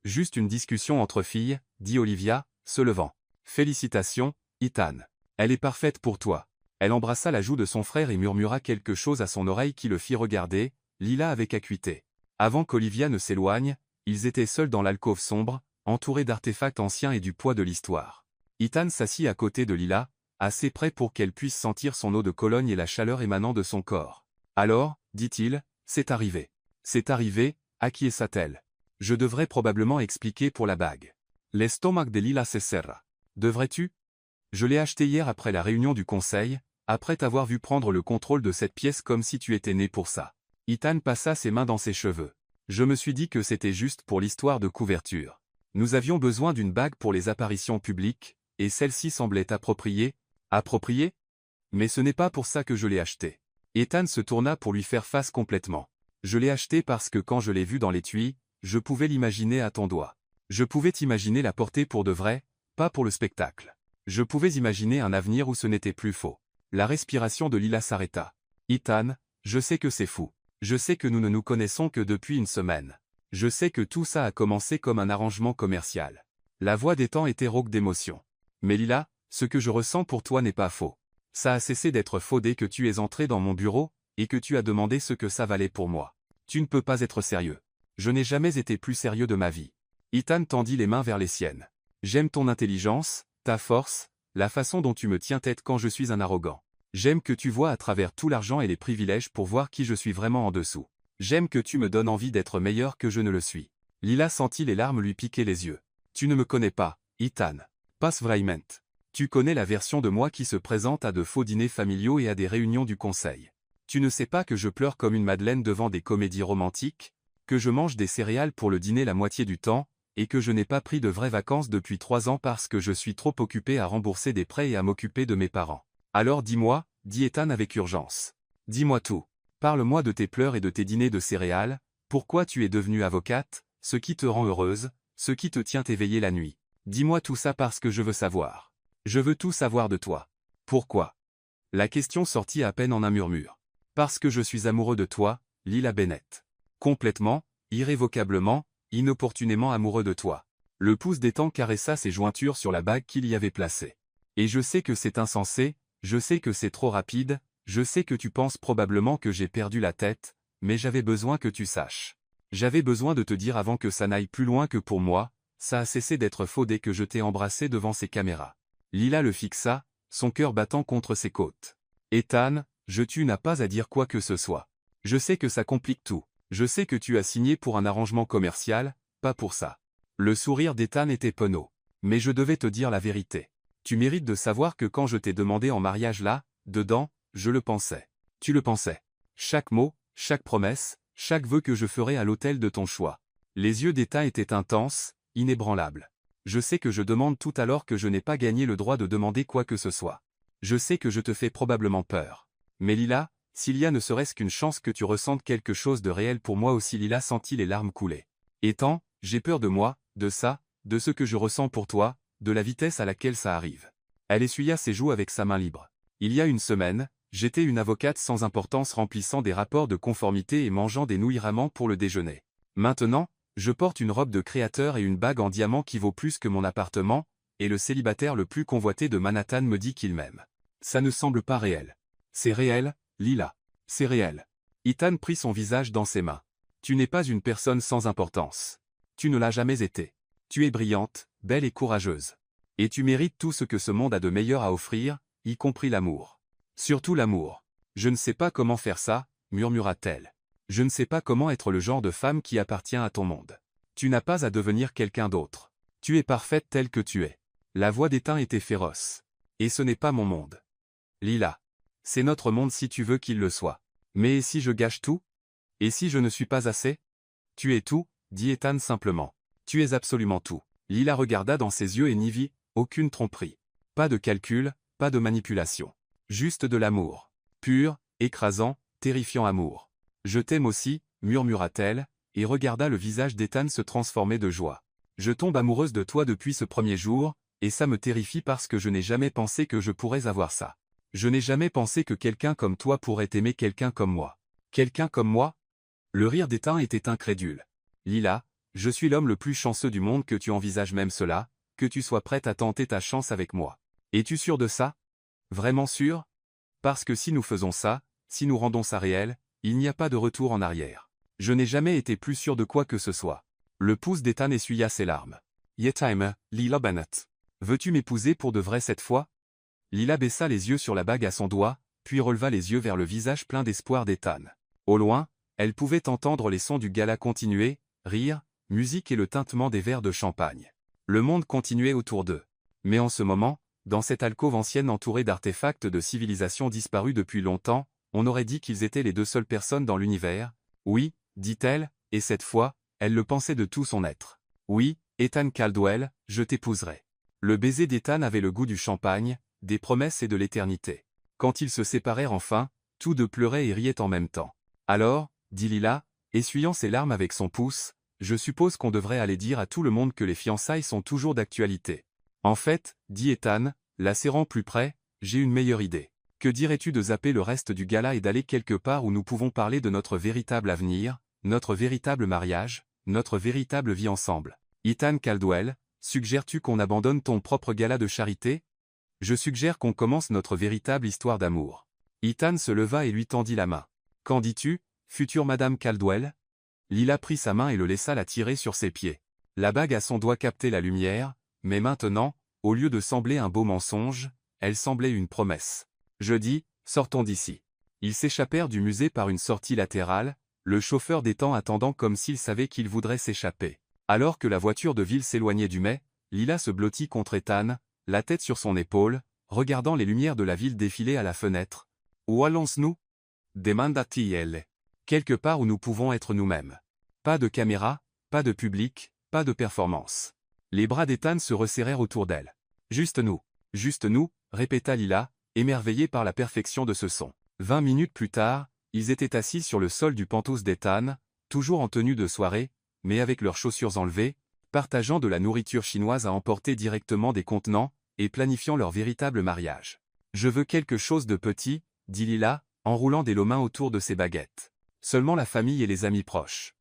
Juste une discussion entre filles, dit Olivia, se levant. Félicitations, Ethan. Elle est parfaite pour toi. Elle embrassa la joue de son frère et murmura quelque chose à son oreille qui le fit regarder, Lila avec acuité. Avant qu'Olivia ne s'éloigne, ils étaient seuls dans l'alcôve sombre, entourés d'artefacts anciens et du poids de l'histoire. Ethan s'assit à côté de Lila, assez près pour qu'elle puisse sentir son eau de Cologne et la chaleur émanant de son corps. Alors, dit-il, c'est arrivé. C'est arrivé, acquiesça-t-elle. Je devrais probablement expliquer pour la bague. L'estomac de Lila se serra. Devrais-tu? Je l'ai acheté hier après la réunion du conseil, après t'avoir vu prendre le contrôle de cette pièce comme si tu étais né pour ça. Ethan passa ses mains dans ses cheveux. Je me suis dit que c'était juste pour l'histoire de couverture. Nous avions besoin d'une bague pour les apparitions publiques, et celle-ci semblait appropriée. Appropriée? Mais ce n'est pas pour ça que je l'ai achetée. Ethan se tourna pour lui faire face complètement. Je l'ai acheté parce que quand je l'ai vue dans l'étui, je pouvais l'imaginer à ton doigt. Je pouvais t'imaginer la porter pour de vrai, pas pour le spectacle. Je pouvais imaginer un avenir où ce n'était plus faux. La respiration de Lila s'arrêta. Ethan, je sais que c'est fou. Je sais que nous ne nous connaissons que depuis une semaine. Je sais que tout ça a commencé comme un arrangement commercial. La voix d'Ethan était rauque d'émotion. Mais Lila, ce que je ressens pour toi n'est pas faux. Ça a cessé d'être faux dès que tu es entré dans mon bureau, et que tu as demandé ce que ça valait pour moi. Tu ne peux pas être sérieux. Je n'ai jamais été plus sérieux de ma vie. Ethan tendit les mains vers les siennes. J'aime ton intelligence, ta force, la façon dont tu me tiens tête quand je suis un arrogant. J'aime que tu vois à travers tout l'argent et les privilèges pour voir qui je suis vraiment en dessous. J'aime que tu me donnes envie d'être meilleur que je ne le suis. Lila sentit les larmes lui piquer les yeux. Tu ne me connais pas, Ethan. Pas vraiment. Tu connais la version de moi qui se présente à de faux dîners familiaux et à des réunions du conseil. Tu ne sais pas que je pleure comme une madeleine devant des comédies romantiques, que je mange des céréales pour le dîner la moitié du temps, et que je n'ai pas pris de vraies vacances depuis 3 ans parce que je suis trop occupé à rembourser des prêts et à m'occuper de mes parents. Alors dis-moi, dit Ethan avec urgence. Dis-moi tout. Parle-moi de tes pleurs et de tes dîners de céréales, pourquoi tu es devenue avocate, ce qui te rend heureuse, ce qui te tient éveillée la nuit. Dis-moi tout ça parce que je veux savoir. Je veux tout savoir de toi. Pourquoi? La question sortit à peine en un murmure. Parce que je suis amoureux de toi, Lila Bennett. Complètement, irrévocablement, inopportunément amoureux de toi. Le pouce d'Ethan caressa ses jointures sur la bague qu'il y avait placée. Et je sais que c'est insensé, je sais que c'est trop rapide, je sais que tu penses probablement que j'ai perdu la tête, mais j'avais besoin que tu saches. J'avais besoin de te dire avant que ça n'aille plus loin que pour moi, ça a cessé d'être faux dès que je t'ai embrassé devant ces caméras. Lila le fixa, son cœur battant contre ses côtes. Ethan, tu n'as pas à dire quoi que ce soit. Je sais que ça complique tout. Je sais que tu as signé pour un arrangement commercial, pas pour ça. Le sourire d'Ethan était penaud. Mais je devais te dire la vérité. Tu mérites de savoir que quand je t'ai demandé en mariage là, dedans, je le pensais. Tu le pensais. Chaque mot, chaque promesse, chaque vœu que je ferais à l'autel de ton choix. Les yeux d'Ethan étaient intenses, inébranlables. Je sais que je demande tout alors que je n'ai pas gagné le droit de demander quoi que ce soit. Je sais que je te fais probablement peur. Mais Lila, s'il y a ne serait-ce qu'une chance que tu ressentes quelque chose de réel pour moi aussi, Lila sentit les larmes couler. Ethan, j'ai peur de moi, de ça, de ce que je ressens pour toi, de la vitesse à laquelle ça arrive. Elle essuya ses joues avec sa main libre. Il y a une semaine, j'étais une avocate sans importance remplissant des rapports de conformité et mangeant des nouilles ramen pour le déjeuner. Maintenant, je porte une robe de créateur et une bague en diamant qui vaut plus que mon appartement, et le célibataire le plus convoité de Manhattan me dit qu'il m'aime. Ça ne semble pas réel. C'est réel, Lila. C'est réel. Ethan prit son visage dans ses mains. Tu n'es pas une personne sans importance. Tu ne l'as jamais été. Tu es brillante, belle et courageuse. Et tu mérites tout ce que ce monde a de meilleur à offrir, y compris l'amour. Surtout l'amour. Je ne sais pas comment faire ça, murmura-t-elle. Je ne sais pas comment être le genre de femme qui appartient à ton monde. Tu n'as pas à devenir quelqu'un d'autre. Tu es parfaite telle que tu es. La voix d'Ethan était féroce. Et ce n'est pas mon monde. Lila. C'est notre monde si tu veux qu'il le soit. Mais et si je gâche tout? Et si je ne suis pas assez? Tu es tout, dit Ethan simplement. Tu es absolument tout. Lila regarda dans ses yeux et n'y vit aucune tromperie. Pas de calcul, pas de manipulation. Juste de l'amour. Pur, écrasant, terrifiant amour. Je t'aime aussi, murmura-t-elle, et regarda le visage d'Ethan se transformer de joie. Je tombe amoureuse de toi depuis ce premier jour, et ça me terrifie parce que je n'ai jamais pensé que je pourrais avoir ça. Je n'ai jamais pensé que quelqu'un comme toi pourrait aimer quelqu'un comme moi. Quelqu'un comme moi? Le rire d'Ethan était incrédule. Lila, je suis l'homme le plus chanceux du monde, que tu envisages même cela, que tu sois prête à tenter ta chance avec moi. Es-tu sûr de ça? Vraiment sûr? Parce que si nous faisons ça, si nous rendons ça réel, il n'y a pas de retour en arrière. Je n'ai jamais été plus sûr de quoi que ce soit. Le pouce d'Ethan essuya ses larmes. Yetime, Lila Bennett. Veux-tu m'épouser pour de vrai cette fois? Lila baissa les yeux sur la bague à son doigt, puis releva les yeux vers le visage plein d'espoir d'Ethan. Au loin, elle pouvait entendre les sons du gala continuer, rire, musique et le tintement des verres de champagne. Le monde continuait autour d'eux. Mais en ce moment, dans cette alcôve ancienne entourée d'artefacts de civilisation disparus depuis longtemps, on aurait dit qu'ils étaient les deux seules personnes dans l'univers. Oui, dit-elle, et cette fois, elle le pensait de tout son être. Oui, Ethan Caldwell, je t'épouserai. Le baiser d'Ethan avait le goût du champagne, des promesses et de l'éternité. Quand ils se séparèrent enfin, tous deux pleuraient et riaient en même temps. Alors, dit Lila, essuyant ses larmes avec son pouce, je suppose qu'on devrait aller dire à tout le monde que les fiançailles sont toujours d'actualité. En fait, dit Ethan, la serrant plus près, j'ai une meilleure idée. Que dirais-tu de zapper le reste du gala et d'aller quelque part où nous pouvons parler de notre véritable avenir, notre véritable mariage, notre véritable vie ensemble? Ethan Caldwell, suggères-tu qu'on abandonne ton propre gala de charité? Je suggère qu'on commence notre véritable histoire d'amour. Ethan se leva et lui tendit la main. Qu'en dis-tu, future Madame Caldwell? Lila prit sa main et le laissa la tirer sur ses pieds. La bague à son doigt captait la lumière, mais maintenant, au lieu de sembler un beau mensonge, elle semblait une promesse. Je dis, sortons d'ici. Ils s'échappèrent du musée par une sortie latérale, le chauffeur d'étang attendant comme s'il savait qu'il voudrait s'échapper. Alors que la voiture de ville s'éloignait du mai, Lila se blottit contre Ethan, la tête sur son épaule, regardant les lumières de la ville défiler à la fenêtre. Où allons-nous? Demanda-t-il. Quelque part où nous pouvons être nous-mêmes. Pas de caméra, pas de public, pas de performance. Les bras d'Ethan se resserrèrent autour d'elle. Juste nous, répéta Lila, émerveillée par la perfection de ce son. 20 minutes plus tard, ils étaient assis sur le sol du penthouse d'Ethan, toujours en tenue de soirée, mais avec leurs chaussures enlevées, partageant de la nourriture chinoise à emporter directement des contenants, et planifiant leur véritable mariage. Je veux quelque chose de petit, dit Lila, enroulant des lomins autour de ses baguettes. Seulement la famille et les amis proches.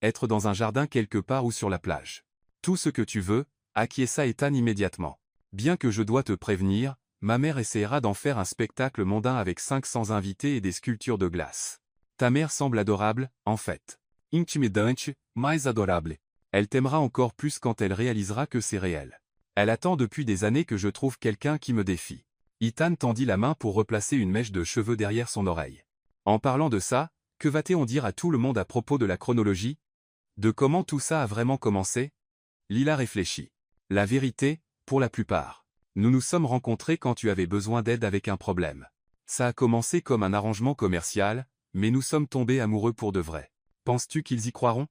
Être dans un jardin quelque part ou sur la plage. Tout ce que tu veux, acquiesça Ethan immédiatement. Bien que je dois te prévenir, ma mère essaiera d'en faire un spectacle mondain avec 500 invités et des sculptures de glace. Ta mère semble adorable, en fait. Intimidante, mais adorable. Elle t'aimera encore plus quand elle réalisera que c'est réel. Elle attend depuis des années que je trouve quelqu'un qui me défie. Ethan tendit la main pour replacer une mèche de cheveux derrière son oreille. En parlant de ça, que va-t-on dire à tout le monde à propos de la chronologie? De comment tout ça a vraiment commencé? Lila réfléchit. La vérité, pour la plupart. Nous nous sommes rencontrés quand tu avais besoin d'aide avec un problème. Ça a commencé comme un arrangement commercial, mais nous sommes tombés amoureux pour de vrai. Penses-tu qu'ils y croiront?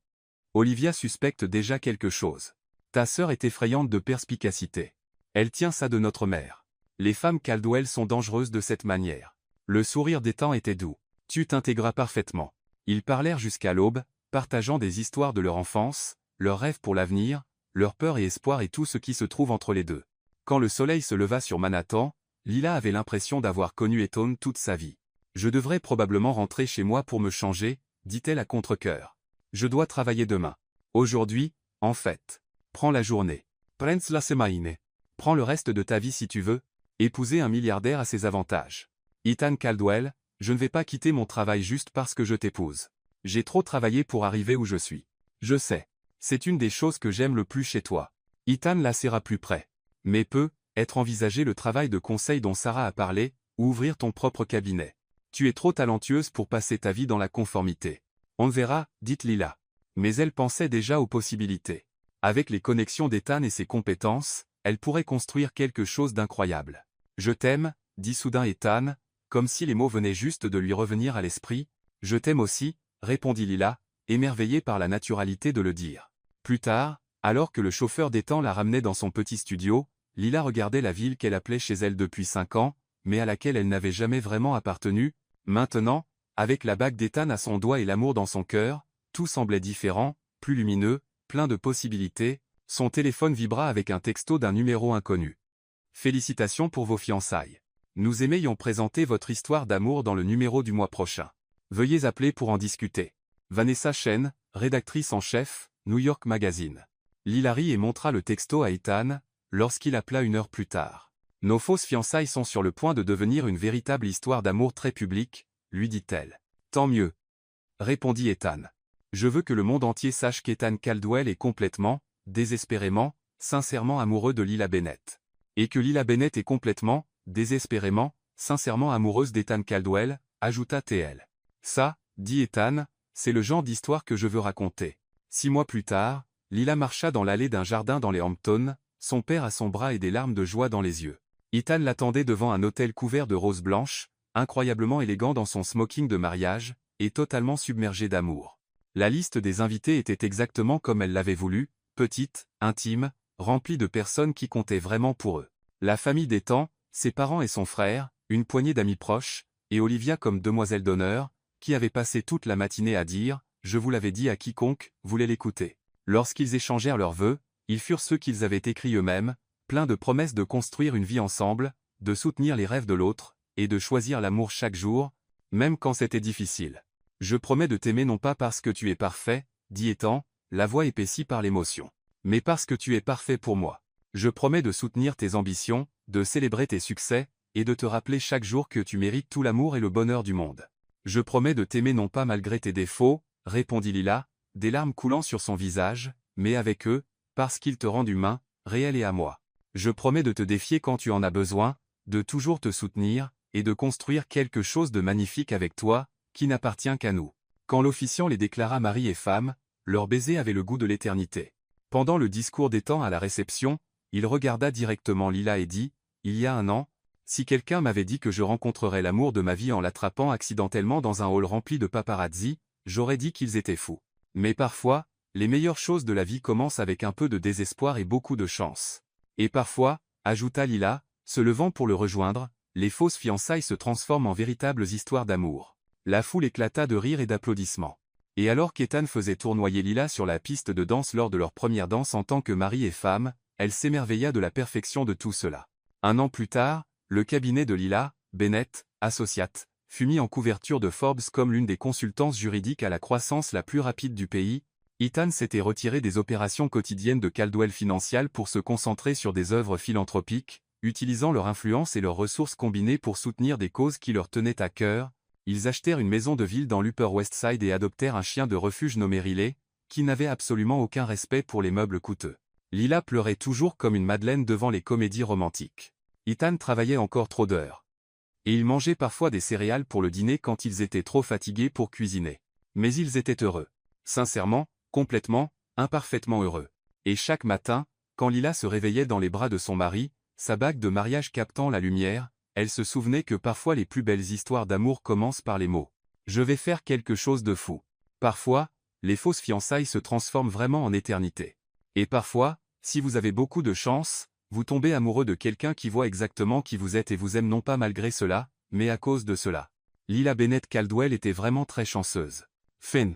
Olivia suspecte déjà quelque chose. Ta sœur est effrayante de perspicacité. Elle tient ça de notre mère. Les femmes Caldwell sont dangereuses de cette manière. Le sourire d'Ethan était doux. Tu t'intégras parfaitement. Ils parlèrent jusqu'à l'aube, partageant des histoires de leur enfance, leurs rêves pour l'avenir, leurs peurs et espoirs et tout ce qui se trouve entre les deux. Quand le soleil se leva sur Manhattan, Lila avait l'impression d'avoir connu Ethan toute sa vie. Je devrais probablement rentrer chez moi pour me changer, dit-elle à contre-cœur. Je dois travailler demain. Aujourd'hui, en fait. Prends la journée. Prends la semaine. Prends le reste de ta vie si tu veux. Épouser un milliardaire a ses avantages. Ethan Caldwell, je ne vais pas quitter mon travail juste parce que je t'épouse. J'ai trop travaillé pour arriver où je suis. Je sais. C'est une des choses que j'aime le plus chez toi. Ethan la serra plus près. Mais être envisagé le travail de conseil dont Sarah a parlé, ou ouvrir ton propre cabinet. Tu es trop talentueuse pour passer ta vie dans la conformité. On verra, dit Lila. Mais elle pensait déjà aux possibilités. Avec les connexions d'Ethan et ses compétences, elle pourrait construire quelque chose d'incroyable. Je t'aime, dit soudain Ethan, comme si les mots venaient juste de lui revenir à l'esprit. Je t'aime aussi, répondit Lila, émerveillée par la naturalité de le dire. Plus tard, alors que le chauffeur d'Ethan la ramenait dans son petit studio, Lila regardait la ville qu'elle appelait chez elle depuis 5 ans, mais à laquelle elle n'avait jamais vraiment appartenu. Maintenant, avec la bague d'Ethan à son doigt et l'amour dans son cœur, tout semblait différent, plus lumineux, plein de possibilités. Son téléphone vibra avec un texto d'un numéro inconnu. Félicitations pour vos fiançailles. Nous aimerions présenter votre histoire d'amour dans le numéro du mois prochain. Veuillez appeler pour en discuter. Vanessa Chen, rédactrice en chef, New York Magazine. Lila rit et montra le texto à Ethan, lorsqu'il appela 1 heure plus tard. Nos fausses fiançailles sont sur le point de devenir une véritable histoire d'amour très publique, lui dit-elle. Tant mieux. Répondit Ethan. Je veux que le monde entier sache qu'Ethan Caldwell est complètement, désespérément, sincèrement amoureux de Lila Bennett. Et que Lila Bennett est complètement, désespérément, sincèrement amoureuse d'Ethan Caldwell, ajouta TL. Ça, dit Ethan, c'est le genre d'histoire que je veux raconter. 6 mois plus tard, Lila marcha dans l'allée d'un jardin dans les Hamptons, son père à son bras et des larmes de joie dans les yeux. Ethan l'attendait devant un hôtel couvert de roses blanches, incroyablement élégant dans son smoking de mariage, et totalement submergé d'amour. La liste des invités était exactement comme elle l'avait voulu, petite, intime, remplie de personnes qui comptaient vraiment pour eux. La famille d'Ethan, ses parents et son frère, une poignée d'amis proches, et Olivia comme demoiselle d'honneur, qui avait passé toute la matinée à dire « Je vous l'avais dit à quiconque voulait l'écouter ». Lorsqu'ils échangèrent leurs vœux, ils furent ceux qu'ils avaient écrits eux-mêmes, pleins de promesses de construire une vie ensemble, de soutenir les rêves de l'autre, et de choisir l'amour chaque jour, même quand c'était difficile. « Je promets de t'aimer non pas parce que tu es parfait, dit Ethan, la voix épaissie par l'émotion, mais parce que tu es parfait pour moi. Je promets de soutenir tes ambitions, de célébrer tes succès, et de te rappeler chaque jour que tu mérites tout l'amour et le bonheur du monde. » Je promets de t'aimer non pas malgré tes défauts, répondit Lila, des larmes coulant sur son visage, mais avec eux, parce qu'ils te rendent humain, réel et à moi. Je promets de te défier quand tu en as besoin, de toujours te soutenir, et de construire quelque chose de magnifique avec toi, qui n'appartient qu'à nous. Quand l'officiant les déclara mari et femme, leur baiser avait le goût de l'éternité. Pendant le discours des temps à la réception, il regarda directement Lila et dit, « Il y a un an, si quelqu'un m'avait dit que je rencontrerais l'amour de ma vie en l'attrapant accidentellement dans un hall rempli de paparazzi, j'aurais dit qu'ils étaient fous. Mais parfois, les meilleures choses de la vie commencent avec un peu de désespoir et beaucoup de chance. Et parfois, ajouta Lila, se levant pour le rejoindre, les fausses fiançailles se transforment en véritables histoires d'amour. » La foule éclata de rires et d'applaudissements. Et alors qu'Ethan faisait tournoyer Lila sur la piste de danse lors de leur première danse en tant que mari et femme, elle s'émerveilla de la perfection de tout cela. Un an plus tard, le cabinet de Lila, Bennett, Associates, fut mis en couverture de Forbes comme l'une des consultances juridiques à la croissance la plus rapide du pays. Ethan s'était retiré des opérations quotidiennes de Caldwell Financial pour se concentrer sur des œuvres philanthropiques, utilisant leur influence et leurs ressources combinées pour soutenir des causes qui leur tenaient à cœur. Ils achetèrent une maison de ville dans l'Upper West Side et adoptèrent un chien de refuge nommé Riley, qui n'avait absolument aucun respect pour les meubles coûteux. Lila pleurait toujours comme une madeleine devant les comédies romantiques. Ethan travaillait encore trop d'heures. Et il mangeait parfois des céréales pour le dîner quand ils étaient trop fatigués pour cuisiner. Mais ils étaient heureux. Sincèrement, complètement, imparfaitement heureux. Et chaque matin, quand Lila se réveillait dans les bras de son mari, sa bague de mariage captant la lumière, elle se souvenait que parfois les plus belles histoires d'amour commencent par les mots « Je vais faire quelque chose de fou ». Parfois, les fausses fiançailles se transforment vraiment en éternité. Et parfois, si vous avez beaucoup de chance, vous tombez amoureux de quelqu'un qui voit exactement qui vous êtes et vous aime non pas malgré cela, mais à cause de cela. Lila Bennett Caldwell était vraiment très chanceuse. Fin.